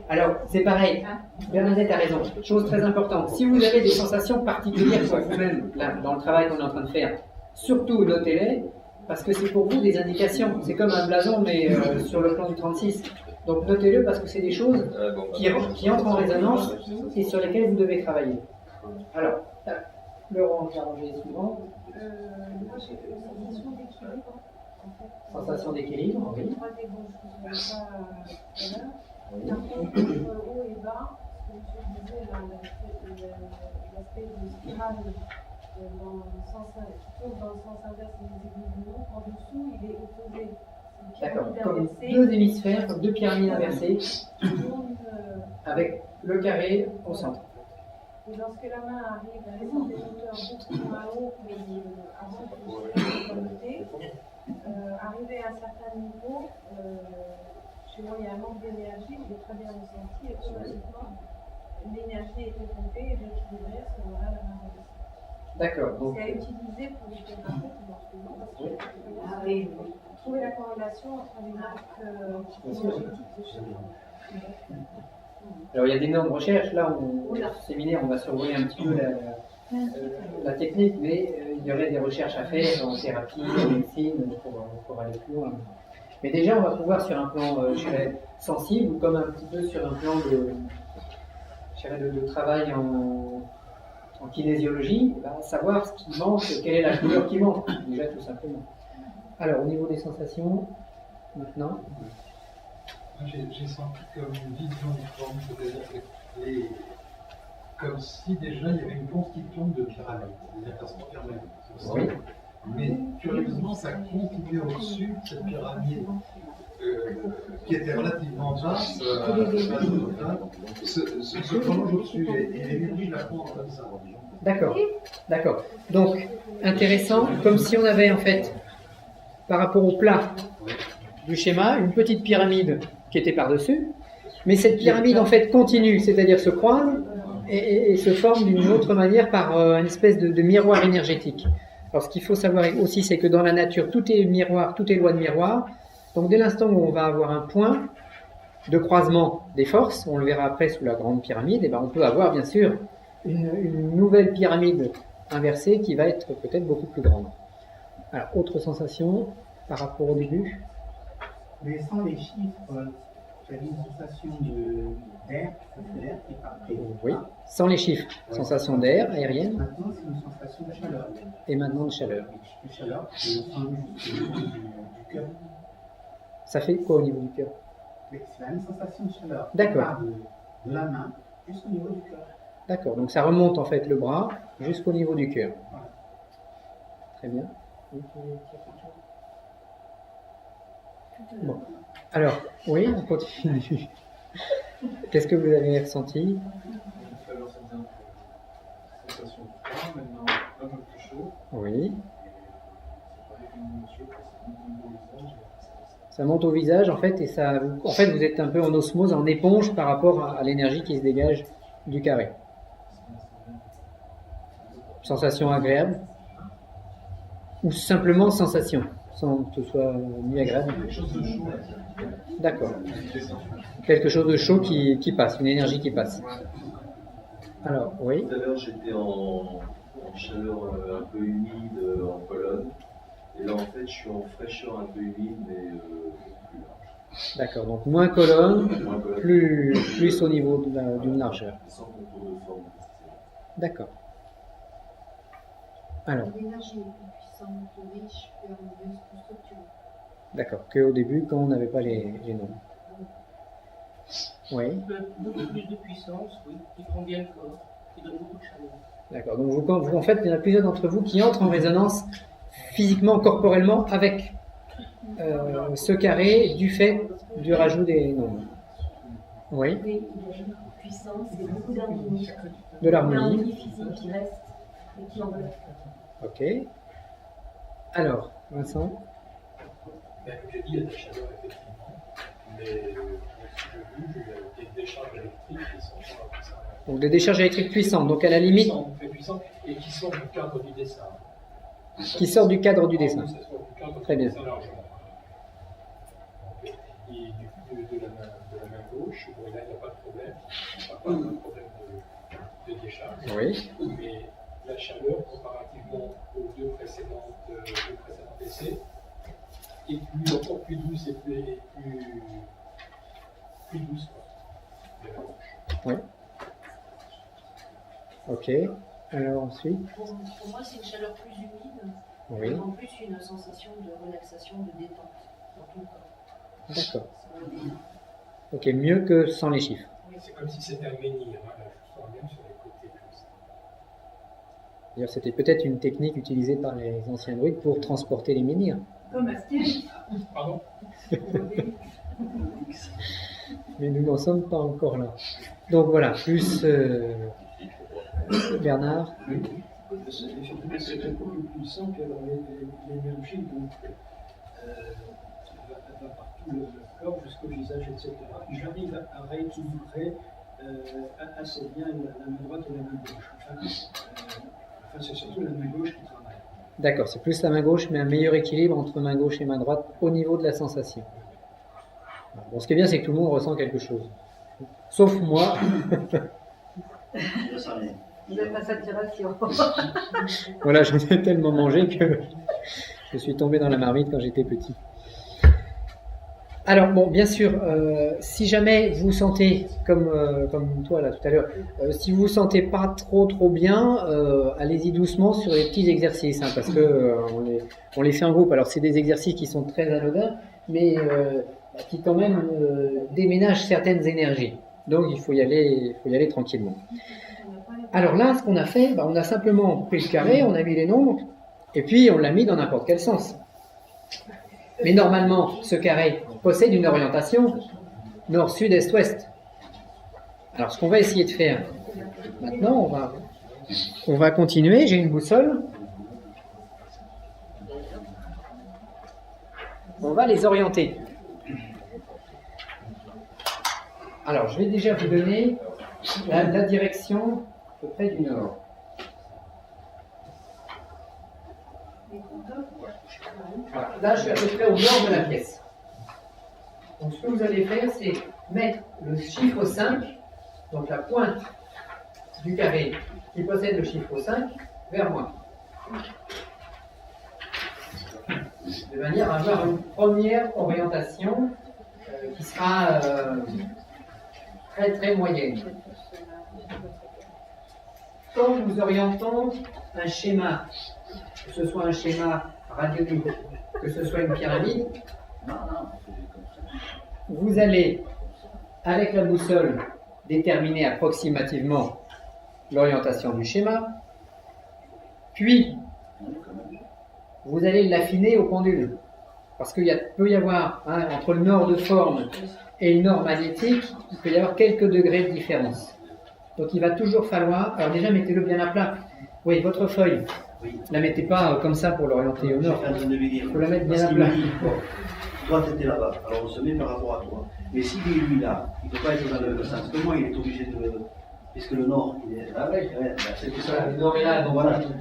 Alors, c'est pareil. Bernadette a raison. Chose très importante. Si vous avez des sensations particulières sur vous-même, là, dans le travail qu'on est en train de faire, Surtout, notez-les, parce que c'est pour vous des indications. C'est comme un blason, mais sur le plan du 36. Donc notez-le parce que c'est des choses qui entrent en résonance et sur lesquelles vous devez travailler. Alors, le rangé suivant. Moi, j'ai une sensation d'équilibre. Sensation d'équilibre, oui. Droite et gauche, je ne sais pas tout à l'heure. Par contre, entre haut et bas, comme tu disais, l'aspect de spirale dans le sens, qui tourne dans le sens inverse des aiguilles du monde, en dessous, il est opposé. D'accord, comme deux hémisphères, comme deux pyramides inversées, avec le carré au centre. Et lorsque la main arrive à des hauteurs beaucoup moins hautes, mais un peu plus côté, arrivé à un certain niveau, chez moi il y a un manque d'énergie, je l'ai très bien ressenti, et automatiquement l'énergie est pompée et rééquilibrée à ce moment-là la main redescend. D'accord. Donc... C'est à utiliser pour les thérapeutes ou en parce que trouver la corrélation entre les marques énergétiques de chacun. Alors il y a d'énormes recherches, là au séminaire on va survoler un petit peu la technique, mais il y aurait des recherches à faire en thérapie, en médecine, pour aller plus loin. Mais déjà on va pouvoir sur un plan je dirais, sensible, ou comme un petit peu sur un plan de travail en kinésiologie, savoir ce qui manque, quelle est la couleur qui manque, déjà tout simplement. Alors au niveau des sensations, maintenant. J'ai senti comme une vision différente, c'est-à-dire que comme si déjà il y avait une constitution de pyramide, c'est-à-dire qu'elle se pyramide. Oui. Mais curieusement, ça continuait au-dessus de cette pyramide qui était relativement basse, se prolonge au-dessus et l'énergie la prend comme ça. D'accord, d'accord. Donc, intéressant, comme si on avait en fait, par rapport au plat du schéma, une petite pyramide qui était par-dessus, mais cette pyramide en fait continue, c'est-à-dire se croise et se forme d'une autre manière par une espèce de miroir énergétique. Alors ce qu'il faut savoir aussi, c'est que dans la nature, tout est miroir, tout est loi de miroir. Donc dès l'instant où on va avoir un point de croisement des forces, on le verra après sous la grande pyramide, et ben on peut avoir bien sûr une nouvelle pyramide inversée qui va être peut-être beaucoup plus grande. Alors autre sensation par rapport au début. Mais sans les chiffres, j'avais une sensation d'air qui partait. Oui, sans les chiffres. Sensation d'air aérienne. Maintenant, c'est une sensation de chaleur. Et maintenant de chaleur. De chaleur, je sens juste au niveau du cœur. Ça fait quoi au niveau du cœur? C'est la même sensation de chaleur. D'accord. De la main jusqu'au niveau du cœur. D'accord, donc ça remonte en fait le bras jusqu'au niveau du cœur. Voilà. Très bien. Bon. Alors, oui, on continue. Qu'est-ce que vous avez ressenti? Tout à l'heure, c'était un peu sensation de froid, maintenant un peu plus chaud. Oui. C'est pareil qu'une émotion, ça monte au visage. Ça monte au visage en fait, et ça, en fait, vous êtes un peu en osmose, en éponge par rapport à l'énergie qui se dégage du carré. Sensation agréable? Ou simplement sensation, sans que ce soit ni agréable. Quelque chose de chaud. D'accord. Quelque chose de chaud qui passe, une énergie qui passe. Alors, oui. Tout à l'heure, j'étais en chaleur un peu humide en colonne. Et là, en fait, je suis en fraîcheur un peu humide, mais plus large. D'accord, donc moins colonne, plus au niveau d'une largeur. Sans contour de forme. D'accord. Alors. L'énergie est plus puissante, plus riche, plus harmonieuse, plus structurée. D'accord, qu'au début, quand on n'avait pas les nombres. Oui. Beaucoup plus de puissance, oui, qui prend bien le corps, qui donne beaucoup de chaleur. D'accord, donc en fait, il y en a plusieurs d'entre vous qui entrent en résonance physiquement, corporellement, avec ce carré du fait du rajout des nombres. Oui. Oui, il y a une puissance et beaucoup d'harmonie. De l'harmonie. L'harmonie physique qui reste et qui enveloppe. Ok. Alors, Vincent. Comme j'ai dit, il y a de la chaleur, effectivement. Mais si je bouge, il y a des décharges électriques qui sont pas puissantes. Donc des décharges électriques puissantes, donc à la limite. Puissantes et qui sortent du cadre du dessin. Qui sortent du cadre du dessin. Très bien. Et de la main gauche, bon, là, il n'y a pas de problème. Il n'y a pas de problème de décharge. Oui. Mais la chaleur comparativement aux deux précédents essais. Et puis encore plus douce et plus douce. Oui. Ok. Alors ensuite. Pour moi, c'est une chaleur plus humide. Oui. Et en plus, une sensation de relaxation, de détente dans tout le corps. D'accord. Ok, mieux que sans les chiffres. C'est comme si c'était un menhir, hein, je sens bien sur les côtés comme ça. D'ailleurs, c'était peut-être une technique utilisée par les anciens druides pour transporter les menhirs. Comme Astérix. Pardon. Mais nous n'en sommes pas encore là. Donc voilà, plus Bernard. C'est beaucoup plus simple, alors l'énergie donc, va par tout le corps jusqu'au visage, etc. J'arrive à rééquilibrer assez bien la main droite et la main gauche. Enfin, c'est surtout la main gauche qui travaille. D'accord, c'est plus la main gauche, mais un meilleur équilibre entre main gauche et main droite au niveau de la sensation. Bon, ce qui est bien, c'est que tout le monde ressent quelque chose. Sauf moi. Vous êtes à saturation. Voilà, j'en ai tellement mangé que je suis tombé dans la marmite quand j'étais petit. Alors, bon, bien sûr, si jamais vous sentez, comme toi là tout à l'heure, si vous vous sentez pas trop bien, allez-y doucement sur les petits exercices, hein, parce que on les fait en groupe. Alors, c'est des exercices qui sont très anodins, mais qui quand même déménagent certaines énergies. Donc, il faut y aller tranquillement. Alors là, ce qu'on a fait, on a simplement pris le carré, on a mis les nombres, et puis on l'a mis dans n'importe quel sens. Mais normalement, ce carré possède une orientation nord, sud, est, ouest. Alors ce qu'on va essayer de faire, maintenant, on va continuer. J'ai une boussole. On va les orienter. Alors, je vais déjà vous donner la direction à peu près du nord. Voilà. Là, je suis à peu près au nord de la pièce. Donc, ce que vous allez faire, c'est mettre le chiffre 5, donc la pointe du carré qui possède le chiffre 5, vers moi. De manière à avoir une première orientation qui sera très très moyenne. Quand nous orientons un schéma, que ce soit un schéma radionique, que ce soit une pyramide, vous allez, avec la boussole, déterminer approximativement l'orientation du schéma, puis vous allez l'affiner au pendule. Parce qu'il peut y avoir, entre le nord de forme et le nord magnétique, il peut y avoir quelques degrés de différence. Donc il va toujours falloir, alors déjà mettez-le bien à plat. Oui, votre feuille, la mettez pas comme ça pour l'orienter au nord. Il faut la mettre bien à plat. Toi, tu étais là-bas, alors on se met par rapport à toi. Mais si lui là, il ne peut pas être dans le sens. Comment il est obligé de. Puisque le nord, il est là. C'est tout ça. Le nord est là, donc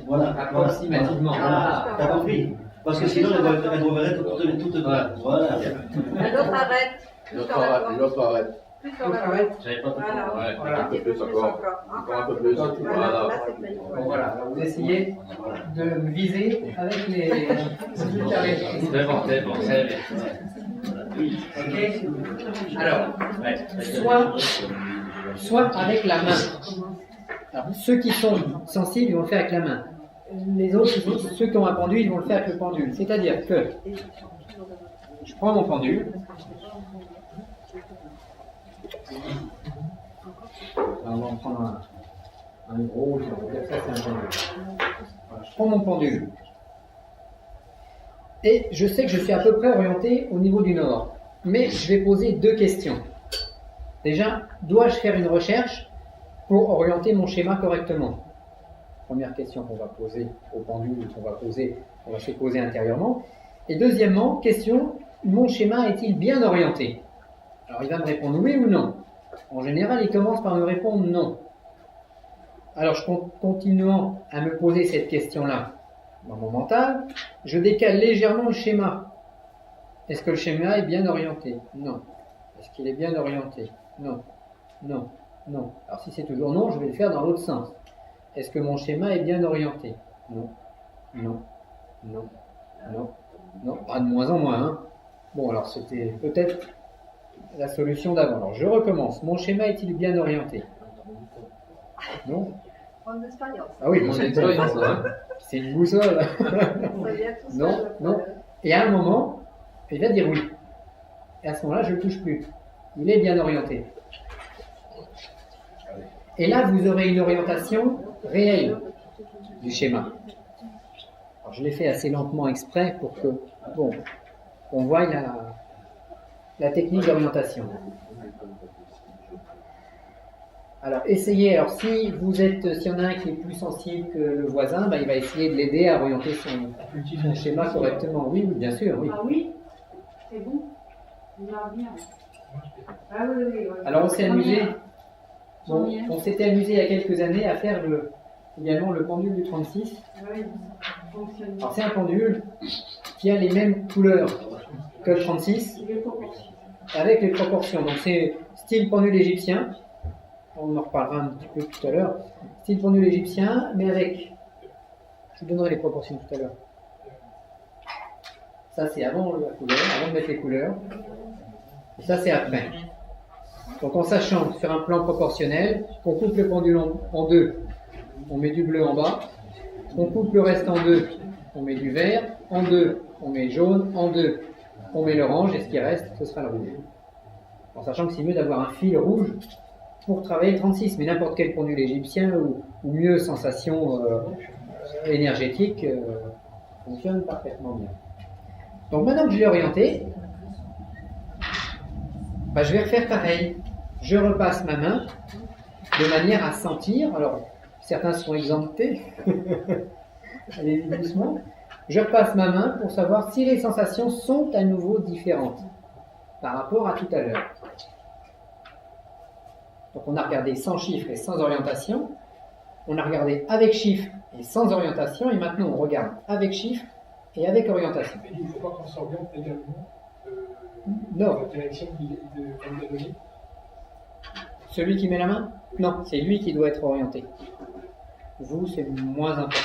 voilà. Approximativement. Voilà. T'as compris? Parce que sinon, elle doit être toute droite. Voilà. L'autre arrête. L'autre arrête. Plus sur la droite. J'avais pas compris. Voilà. Un peu plus encore. Encore un peu plus. Voilà. Bon, voilà. Alors, vous essayez de me viser avec les carrés. C'est bon, c'est bien. Ok. Alors, soit avec la main. Alors, ceux qui sont sensibles, ils vont le faire avec la main. Les autres, ceux qui ont un pendule, ils vont le faire avec le pendule. C'est-à-dire que je prends mon pendule. Alors, on va en prendre un gros, ça c'est un pendule. Voilà, je prends mon pendule. Et je sais que je suis à peu près orienté au niveau du nord. Mais je vais poser deux questions. Déjà, dois-je faire une recherche pour orienter mon schéma correctement? Première question qu'on va poser au pendule, qu'on va se poser intérieurement. Et deuxièmement, question, mon schéma est-il bien orienté? Alors il va me répondre oui ou non. En général, il commence par me répondre non. Alors continuant à me poser cette question-là dans mon mental, je décale légèrement le schéma. Est-ce que le schéma est bien orienté? Non. Est-ce qu'il est bien orienté? Non. Non. Non. Alors si c'est toujours non, je vais le faire dans l'autre sens. est-ce que mon schéma est bien orienté? Non, non, non, non, non, de moins en moins. Hein. Bon, alors c'était peut-être la solution d'avant. Alors je recommence. Mon schéma est-il bien orienté? Non. Prendre l'expérience. Ah oui, c'est une boussole. Non, non. Et à un moment, il va dire oui. Et à ce moment-là, je ne le touche plus. Il est bien orienté. Et là, vous aurez une orientation réelle du schéma. Alors, je l'ai fait assez lentement exprès pour que, bon, on voit la technique d'orientation. Alors, essayez. Alors, s'il y en a un qui est plus sensible que le voisin, ben, il va essayer de l'aider à orienter son schéma correctement. Oui, oui, bien sûr, oui. Ah oui, c'est bon. Il va bien. Ah oui, oui, oui. Alors, on s'est amusé. On s'était amusé il y a quelques années à faire également le pendule du 36. Oui, fonctionne. Alors, c'est un pendule qui a les mêmes couleurs que le 36, avec les proportions. Donc, c'est style pendule égyptien. On en reparlera un petit peu tout à l'heure. Style pendule égyptien, mais avec... Je vous donnerai les proportions tout à l'heure. Ça, c'est avant la couleur, avant de mettre les couleurs. Et ça, c'est après. Donc, en sachant sur un plan proportionnel, on coupe le pendule en deux, on met du bleu en bas. On coupe le reste en deux, on met du vert. En deux, on met jaune. En deux, on met l'orange. Et ce qui reste, ce sera le rouge. En sachant que c'est mieux d'avoir un fil rouge pour travailler 36, mais n'importe quel pendule égyptien ou mieux sensation énergétique fonctionne parfaitement bien. Donc maintenant que je l'ai orienté, bah, je vais refaire pareil. Je repasse ma main de manière à sentir. Alors, certains sont exemptés. Allez-y doucement. Je repasse ma main pour savoir si les sensations sont à nouveau différentes par rapport à tout à l'heure. Donc on a regardé sans chiffre et sans orientation, on a regardé avec chiffre et sans orientation, et maintenant on regarde avec chiffre et avec orientation. Il ne faut pas qu'on s'oriente également Non. la direction qu'on lui a donnée. Celui qui met la main? Non, c'est lui qui doit être orienté. Vous, c'est moins important.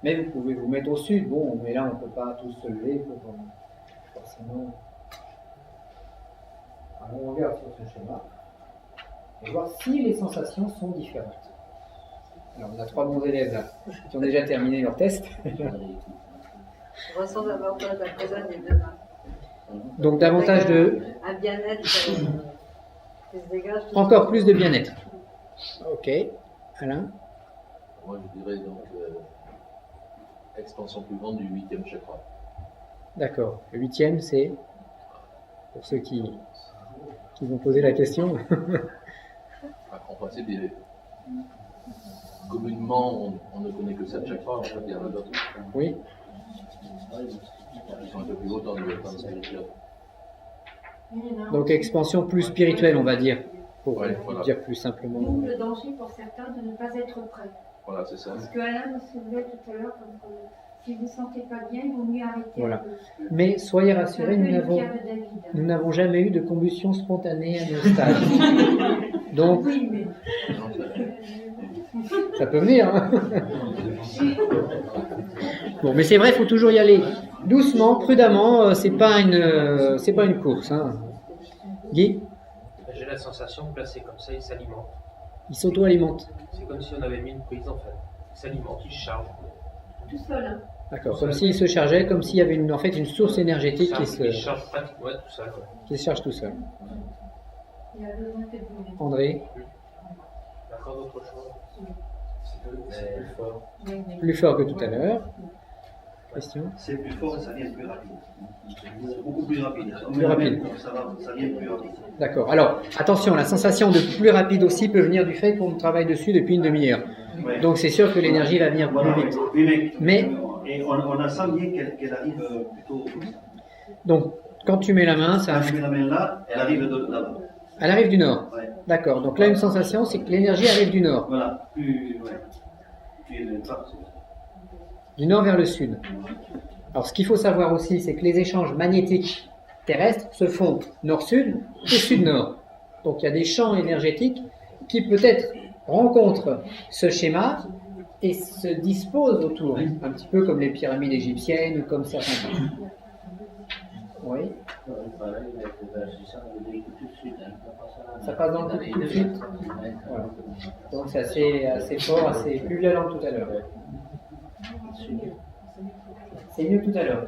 Mais vous pouvez vous mettre au sud, bon, mais là on ne peut pas tous se lever pour forcément... Alors on regarde sur ce schéma et voir si les sensations sont différentes. Alors on a 3 bons élèves là qui ont déjà terminé leur test. Je ressens davantage la présence des deux mains. Donc davantage de... Un bien-être qui se dégage. Encore plus de bien-être. Ok. Alain? Moi je dirais donc expansion plus grande du 8e chakra. D'accord. Le 8e c'est, pour ceux qui vont poser la question. En principe, communément, on ne connaît que 7 chakras, en fait, il y en a d'autres. Oui. Ils sont un peu plus hauts dans le plan spirituel. Donc expansion plus spirituelle, on va dire, pour Ouais, voilà. dire plus simplement. D'où le danger pour certains de ne pas être prêts. Voilà, c'est ça. Parce que Alain me soulevait tout à l'heure, comme si vous ne sentez pas bien, il vaut mieux arrêter. Voilà. Mais soyez rassurés, C'est un peu une pierre de David. nous n'avons jamais eu de combustion spontanée à nos stages. Donc, Oui, mais ça peut venir. Hein. Bon, mais c'est vrai, il faut toujours y aller doucement, prudemment. C'est pas une course. Hein. Guy, J'ai la sensation que là, c'est comme ça, il s'alimente. il s'auto-alimente. C'est comme si on avait mis une prise en fait. Il s'alimente, il se charge. tout seul. Hein. D'accord. Comme s'il se chargeait, comme s'il y avait en fait une source énergétique Il qui se charge pratiquement tout seul. Ouais. se charge tout seul. Il y a besoin que vous. André, Encore d'autres choses. C'est plus fort. plus fort que tout à l'heure. Question? C'est plus fort et ça vient plus rapide. Beaucoup plus rapide. Plus rapide. Ça vient plus rapide. D'accord. Alors, attention, la sensation de plus rapide aussi peut venir du fait qu'on travaille dessus depuis une demi-heure. Ouais. Donc c'est sûr que l'énergie va venir Voilà, plus vite. oui, Mais, et on a sent bien qu'elle arrive plutôt. donc, quand tu mets la main, Quand je mets la main là, elle arrive de là-bas. elle arrive du nord. Ouais. D'accord. Donc là, une sensation, c'est que l'énergie arrive du nord. Voilà, plus. Ouais. Plus Du nord vers le sud. Alors, ce qu'il faut savoir aussi, c'est que les échanges magnétiques terrestres se font nord-sud et sud-nord. Donc, il y a des champs énergétiques qui peut-être rencontre ce schéma et se dispose autour, un petit peu comme les pyramides égyptiennes ou comme certains pays. Oui. Ça passe dans le coup tout de suite. Voilà. Donc c'est assez fort, assez plus violent que tout à l'heure. C'est mieux que tout à l'heure.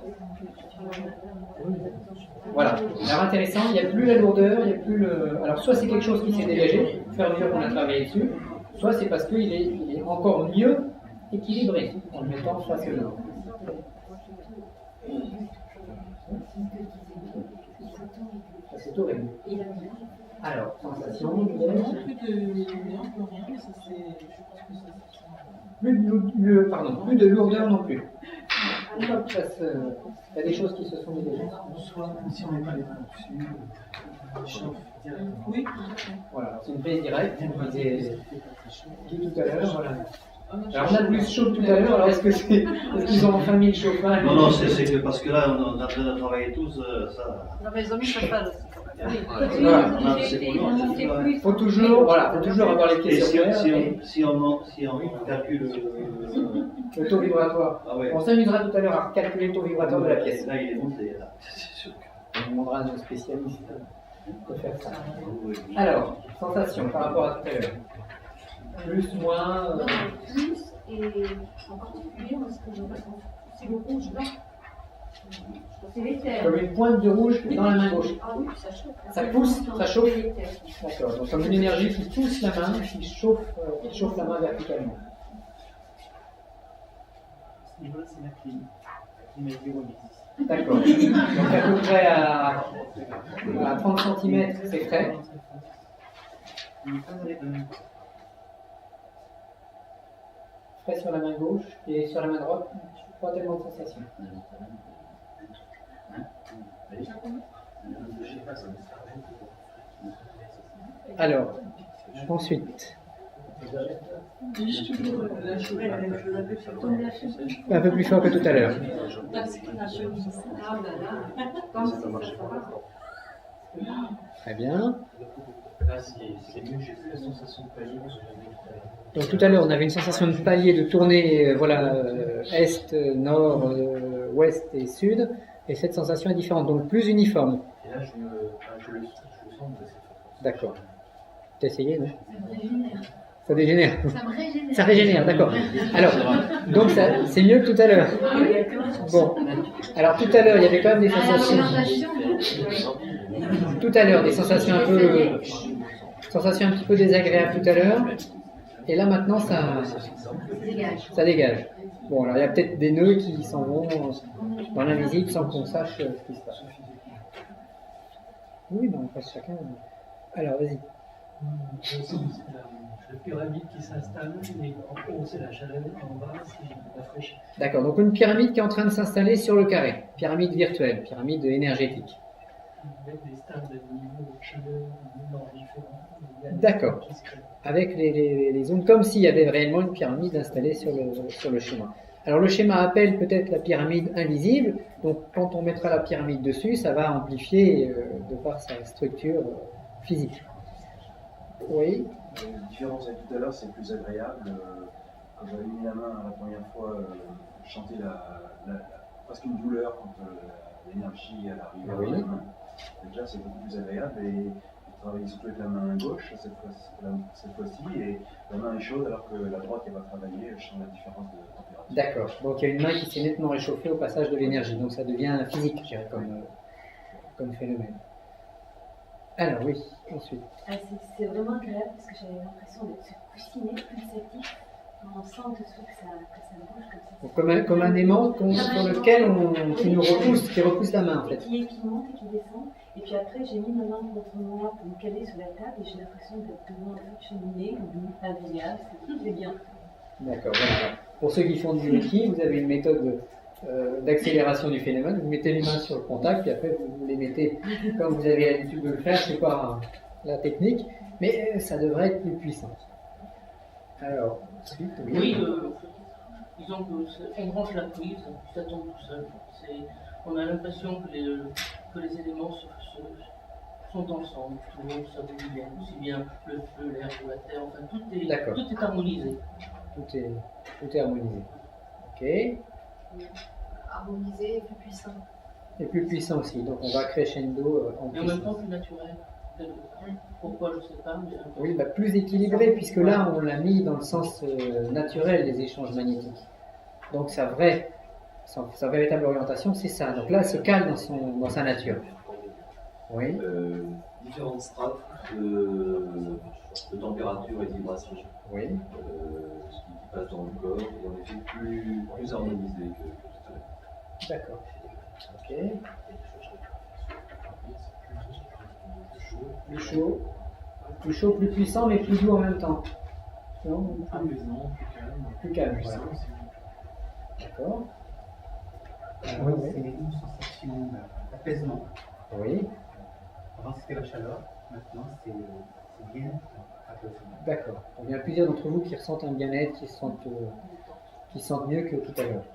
Voilà. Alors intéressant, il n'y a plus la lourdeur, il n'y a plus le. Alors soit c'est quelque chose qui s'est dégagé, au fur et à mesure qu'on a travaillé dessus, soit c'est parce qu'il est encore mieux équilibré en le mettant face au nord. Ça c'est horrible. Alors, sensation, plus de lourdeur non plus. Il y a des choses qui se sont dégagées. Soit, si on met pas les mains dessus, chauffe directement. Oui. Voilà, c'est une prise directe, on disait tout à l'heure, voilà. Alors on a plus chaud que tout à l'heure, alors est-ce qu'ils ont enfin mis le chauffage? Non, c'est que parce que là, on est en train de travailler tous, ça. Non, mais ils ont mis le chauffage aussi. Il faut toujours avoir les pieds sur terre. Si on calcule le taux vibratoire. Ah ouais. On s'amusera tout à l'heure à calculer le taux vibratoire de la pièce. Là, il est monté, là. C'est sûr. On demandera à nos spécialistes de faire ça. Alors, sensation par rapport à tout à l'heure. Plus, moins. Plus, et en particulier, moi, ce que je ressens, c'est le rouge blanc. C'est l'éther. Comme une pointe de rouge dans la main gauche. Ah oui, ça chauffe. Ça pousse, ça chauffe. D'accord. Donc comme une énergie qui pousse la main, qui chauffe la main verticalement. À ce niveau-là, c'est la clim. La clim est existe. D'accord. Donc à peu près à 30 cm, c'est frais. Frais sur la main gauche et sur la main droite, pas tellement de sensation. Alors, ensuite, un peu plus fort que tout à l'heure. Très bien. Là, c'est mieux, j'ai plus la sensation de palier que j'avais tout à l'heure. Donc tout à l'heure, on avait une sensation de palier de tourner, est, nord, ouest et sud, et cette sensation est différente, donc plus uniforme. Et là, je le sens de cette façon. D'accord. T'as essayé, non? Ça me régénère. Ça dégénère. Ça me régénère. Ça régénère, d'accord. Alors, donc c'est mieux que tout à l'heure. Bon, alors tout à l'heure, il y avait quand même des sensations. Tout à l'heure, des sensations un petit peu désagréables tout à l'heure. Et là maintenant, ça dégage. Bon, alors il y a peut-être des nœuds qui s'en vont dans l'invisible sans qu'on sache ce qui se passe. Oui, ben on passe chacun. Alors, vas-y. La pyramide qui s'installe, et en haut c'est la chaleur, en bas c'est la fraîcheur. D'accord, donc une pyramide qui est en train de s'installer sur le carré. Pyramide virtuelle, pyramide énergétique. Avec des stades de niveau de chaleur, différents. D'accord. Avec les zones, comme s'il y avait réellement une pyramide installée sur le schéma. Alors le schéma appelle peut-être la pyramide invisible, donc quand on mettra la pyramide dessus, ça va amplifier de par sa structure physique. Oui. La différence avec tout à l'heure, c'est plus agréable. Quand j'avais mis la main la première fois, je sentais presque une douleur quand l'énergie arrivait à la main. Déjà, c'est beaucoup plus agréable et je travaillais surtout avec la main gauche cette fois-ci et la main est chaude alors que la droite n'est pas travaillée. Je sens la différence de température. D'accord. Donc il y a une main qui s'est nettement réchauffée au passage de l'énergie. Donc ça devient physique, je dirais, comme phénomène. Alors oui, ensuite. C'est vraiment agréable parce que j'avais l'impression de se coussiner pulsatif. On sent tout de suite que ça bouge comme ça. Comme un aimant sur lequel qui nous repousse, qui repousse la main en fait. Qui monte et qui descend. Et puis après, j'ai mis ma main contre moi pour me caler sur la table et j'ai l'impression d'être devant une cheminée ou invisible. C'est bien. D'accord, voilà. Pour ceux qui font du Reiki, vous avez une méthode d'accélération du phénomène. Vous mettez les mains sur le contact, puis après vous les mettez comme vous avez l'habitude de le faire. C'est pas la technique, mais ça devrait être plus puissant. Alors, ensuite, oui, disons qu'on branche la prise, ça tombe tout seul. On a l'impression que les éléments se sont ensemble, tout le monde s'habille bien, aussi bien le feu, l'air que la terre, enfin D'accord. tout est harmonisé. Tout est harmonisé. Ok. Harmonisé et plus puissant. Et plus puissant aussi. Donc on va crescendo en Mais en même temps puissance. plus naturel. Pourquoi je sais pas, mais Oui, bah, plus équilibré, puisque là on l'a mis dans le sens naturel des échanges magnétiques. Donc sa véritable orientation, c'est ça. Donc là, elle se cale dans sa nature. Oui. Différentes strates de température et de vibration. Oui. Qui passent dans le corps et en effet plus harmonisé que tout à l'heure. D'accord. Ok. Plus chaud, plus puissant, mais plus doux en même temps. Non, Apaisant, plus calme. plus calme. Puissant, Voilà. c'est D'accord. Oui, c'est une sensation d'apaisement. Oui. Avant c'était la chaleur, maintenant c'est bien apaisant. D'accord. Donc, il y a plusieurs d'entre vous qui ressentent un bien-être, qui se sentent mieux que tout à l'heure.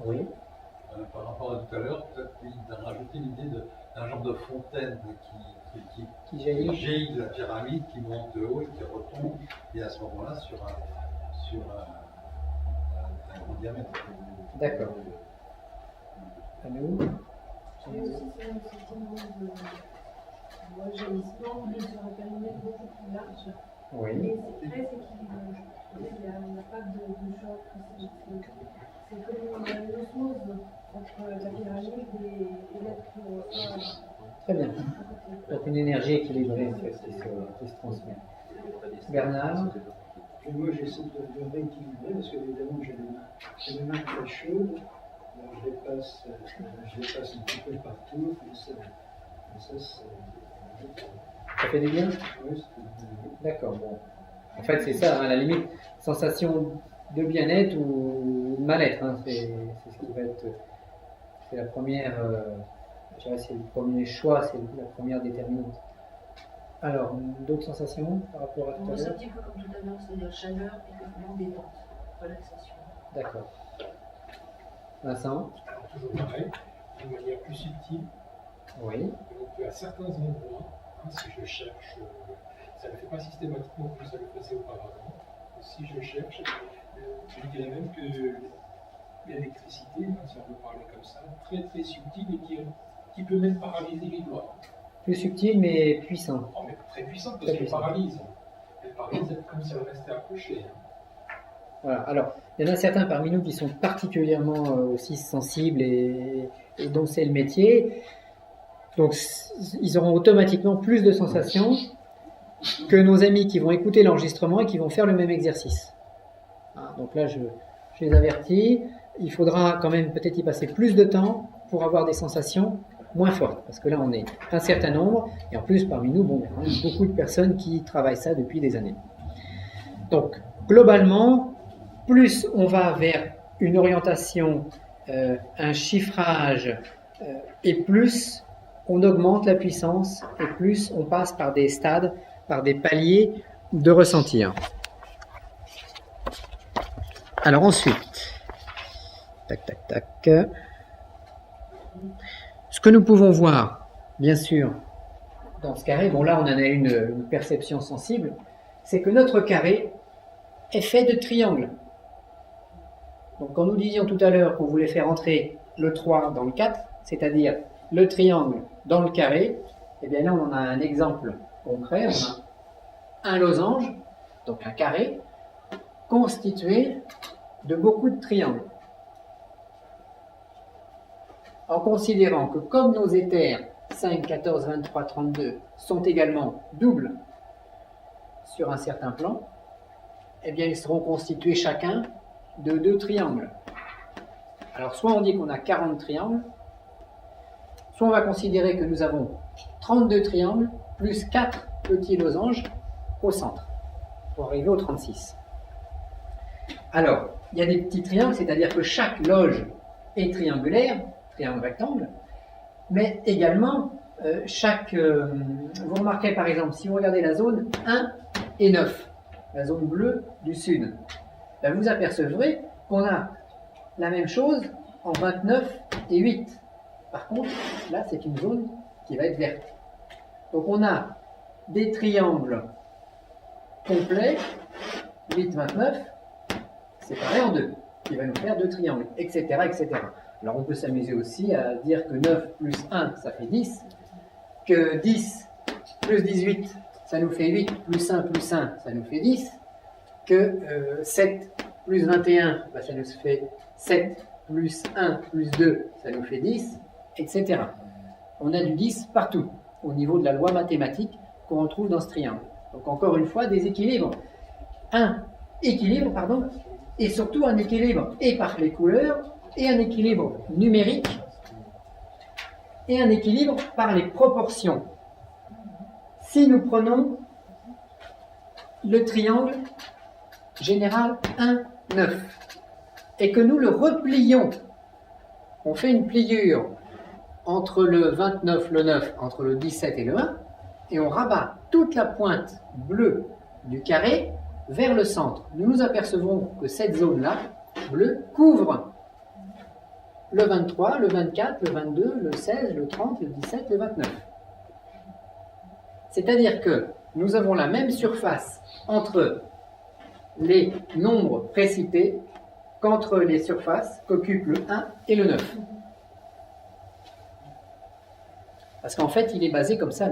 Oui. Par rapport à tout à l'heure, peut-être d'en rajouter l'idée d'un genre de fontaine qui jaillit de la pyramide, qui monte de haut et qui retombe, et à ce moment-là sur un gros diamètre. D'accord. À nous. J'ai aussi ce sentiment de jaillissement, mais sur un périmètre beaucoup plus large. Oui. Et c'est très équilibré. Il n'y a pas de choc. C'est comme l'osmose entre la pyramide et l'être. Très bien. Donc une énergie équilibrée en fait, qui se transmet. Bernard. Et moi j'essaie de rééquilibrer parce que évidemment j'ai les mains très chaudes, alors je les passe un petit peu partout, et ça Ça fait du bien? Oui, D'accord. Bon. En fait, c'est ça, hein, à la limite, sensation de bien-être ou de mal-être. Hein, c'est ce qui va être. C'est la première. Je dirais, c'est le premier choix, c'est la première déterminante. Alors, d'autres sensations par rapport à tout à C'est un l'heure? petit peu comme tout à l'heure, c'est-à-dire chaleur et vraiment détente, relaxation. D'accord. Vincent? Alors, toujours pareil, d'une manière plus subtile. Oui. Donc, à certains endroits, si je cherche, ça ne le fait pas systématiquement comme ça le faisait auparavant. Si je cherche, je dirais même que l'électricité, si on peut parler comme ça, très très subtile et qui peut même paralyser les doigts. Plus subtil mais puissant. Oh, mais très puissant parce Très qu'elle puissant. paralyse. Elle paralyse comme si elle restait accrochée. Voilà. Alors, il y en a certains parmi nous qui sont particulièrement aussi sensibles et dont c'est le métier. Donc, ils auront automatiquement plus de sensations que nos amis qui vont écouter l'enregistrement et qui vont faire le même exercice. Hein, donc là, je les avertis. Il faudra quand même peut-être y passer plus de temps pour avoir des sensations moins fortes. Parce que là, on est un certain nombre. Et en plus, parmi nous, bon, il y a quand même beaucoup de personnes qui travaillent ça depuis des années. Donc, globalement, plus on va vers une orientation, un chiffrage, et plus on augmente la puissance, et plus on passe par des stades, par des paliers de ressentir. Alors ensuite, tac, tac, tac. Ce que nous pouvons voir, bien sûr, dans ce carré, bon là on en a une perception sensible, c'est que notre carré est fait de triangles. Donc quand nous disions tout à l'heure qu'on voulait faire entrer le 3 dans le 4, c'est-à-dire le triangle dans le carré, et bien là on en a un exemple concret, on a un losange, donc un carré, constitué de beaucoup de triangles. En considérant que comme nos éthers 5, 14, 23, 32 sont également doubles sur un certain plan, eh bien ils seront constitués chacun de 2 triangles. Alors soit on dit qu'on a 40 triangles, soit on va considérer que nous avons 32 triangles plus 4 petits losanges au centre, pour arriver au 36. Alors, il y a des petits triangles, c'est-à-dire que chaque loge est triangulaire, triangle rectangle, mais également vous remarquez par exemple, si vous regardez la zone 1 et 9, la zone bleue du sud, ben vous apercevrez qu'on a la même chose en 29 et 8. Par contre, là c'est une zone qui va être verte. Donc on a des triangles complets, 8, 29, séparés en deux, qui va nous faire 2 triangles, etc., etc. Alors on peut s'amuser aussi à dire que 9 plus 1, ça fait 10, que 10 plus 18, ça nous fait 8, plus 1 plus 1, ça nous fait 10, que 7 plus 21, bah, ça nous fait 7 plus 1 plus 2, ça nous fait 10, etc. On a du 10 partout, au niveau de la loi mathématique qu'on retrouve dans ce triangle. Donc encore une fois, des équilibres. Un équilibre, pardon, et surtout un équilibre et par les couleurs, et un équilibre numérique, et un équilibre par les proportions. Si nous prenons le triangle général 1, 9, et que nous le replions, on fait une pliure entre le 29, le 9, entre le 17 et le 1, et on rabat toute la pointe bleue du carré vers le centre. Nous nous apercevons que cette zone-là, bleue, couvre le 23, le 24, le 22, le 16, le 30, le 17, le 29. C'est-à-dire que nous avons la même surface entre les nombres précités qu'entre les surfaces qu'occupent le 1 et le 9. Parce qu'en fait, il est basé comme ça,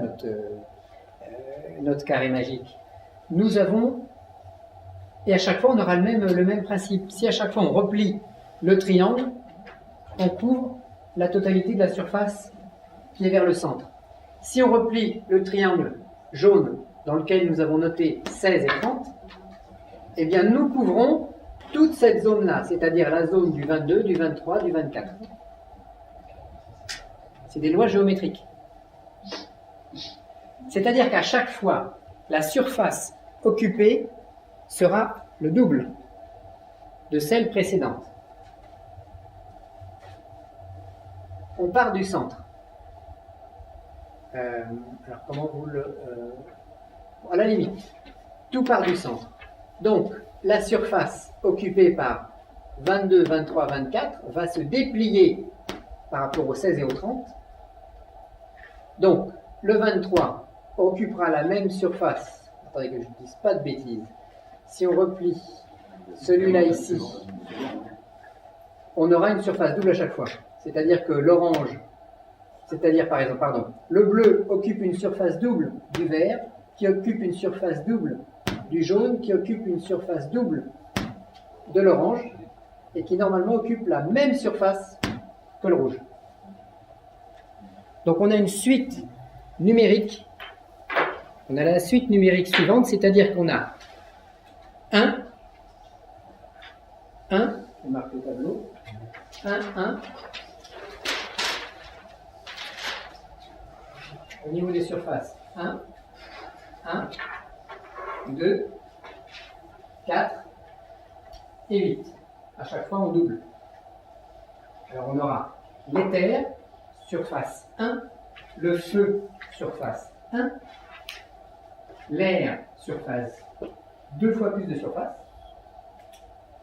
notre carré magique. Nous avons, et à chaque fois, on aura le même principe. Si à chaque fois, on replie le triangle, on couvre la totalité de la surface qui est vers le centre. Si on replie le triangle jaune, dans lequel nous avons noté 16 et 30, eh bien, nous couvrons toute cette zone-là, c'est-à-dire la zone du 22, du 23, du 24. C'est des lois géométriques. C'est-à-dire qu'à chaque fois, la surface occupée sera le double de celle précédente. On part du centre. Alors comment vous le... à la limite, tout part du centre. Donc, la surface occupée par 22, 23, 24 va se déplier par rapport au 16 et au 30. Donc, le 23 occupera la même surface. Attendez que je ne dise pas de bêtises. Si on replie celui-là ici, on aura une surface double à chaque fois. C'est-à-dire que l'orange, le bleu occupe une surface double du vert, qui occupe une surface double du jaune, qui occupe une surface double de l'orange, et qui normalement occupe la même surface que le rouge. Donc on a une suite numérique. On a la suite numérique suivante, c'est-à-dire qu'on a 1, on marque le tableau, 1, au niveau des surfaces, 1, 2, 4 et 8. À chaque fois, on double. Alors, on aura l'éther, surface 1, le feu, surface 1, l'air, surface 2 fois plus de surface,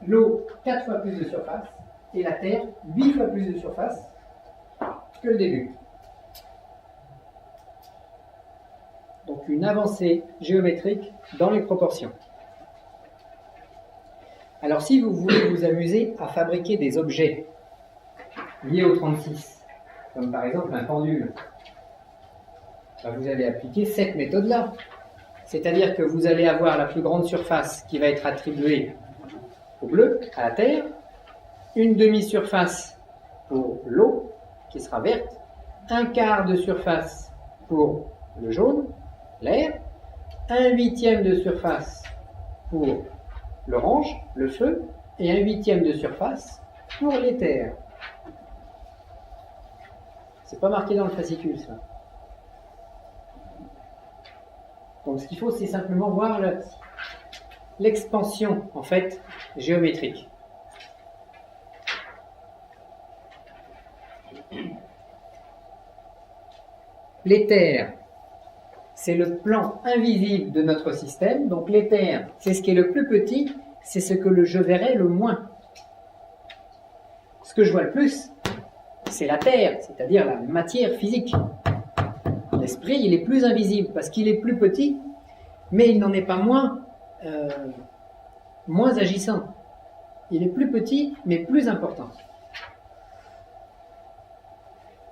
l'eau, 4 fois plus de surface, et la terre, 8 fois plus de surface que le début. Donc une avancée géométrique dans les proportions. Alors si vous voulez vous amuser à fabriquer des objets liés au 36, comme par exemple un pendule, vous allez appliquer cette méthode-là. C'est-à-dire que vous allez avoir la plus grande surface qui va être attribuée au bleu, à la terre, une demi-surface pour l'eau, qui sera verte, un quart de surface pour le jaune, l'air, un huitième de surface pour l'orange, le feu, et un huitième de surface pour l'éther. C'est pas marqué dans le fascicule, ça. Donc ce qu'il faut, c'est simplement voir l'expansion, en fait, géométrique. L'éther, c'est le plan invisible de notre système. Donc l'éther, c'est ce qui est le plus petit, c'est ce que je verrai le moins. Ce que je vois le plus, c'est la Terre, c'est-à-dire la matière physique. l'esprit, il est plus invisible parce qu'il est plus petit, mais il n'en est pas moins agissant. Il est plus petit, mais plus important.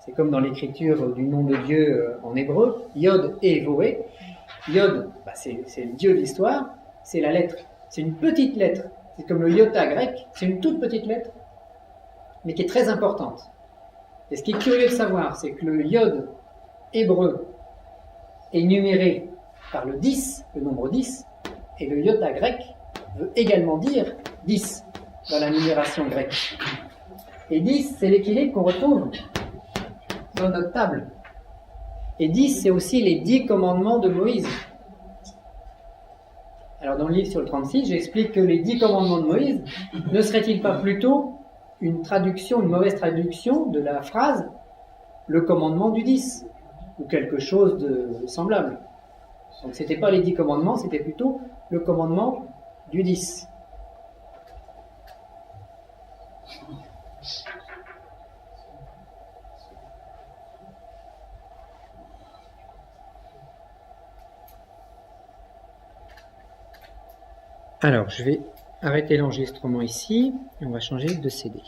C'est comme dans l'écriture du nom de Dieu en hébreu, Yod et Voé. Yod, c'est le Dieu de l'histoire, c'est la lettre, c'est une petite lettre. C'est comme le iota grec, c'est une toute petite lettre, mais qui est très importante. Et ce qui est curieux de savoir, c'est que le Yod hébreu est numéré par le 10, le nombre 10, et le iota grec veut également dire 10 dans la numération grecque. Et 10, c'est l'équilibre qu'on retrouve dans notre table. Et 10, c'est aussi les 10 commandements de Moïse. Alors dans le livre sur le 36, j'explique que les 10 commandements de Moïse ne seraient-ils pas plutôt une traduction, une mauvaise traduction de la phrase « le commandement du 10 » ou quelque chose de semblable. Donc ce n'était pas les 10 commandements, c'était plutôt le commandement du 10. Alors, je vais arrêter l'enregistrement ici et on va changer de CD.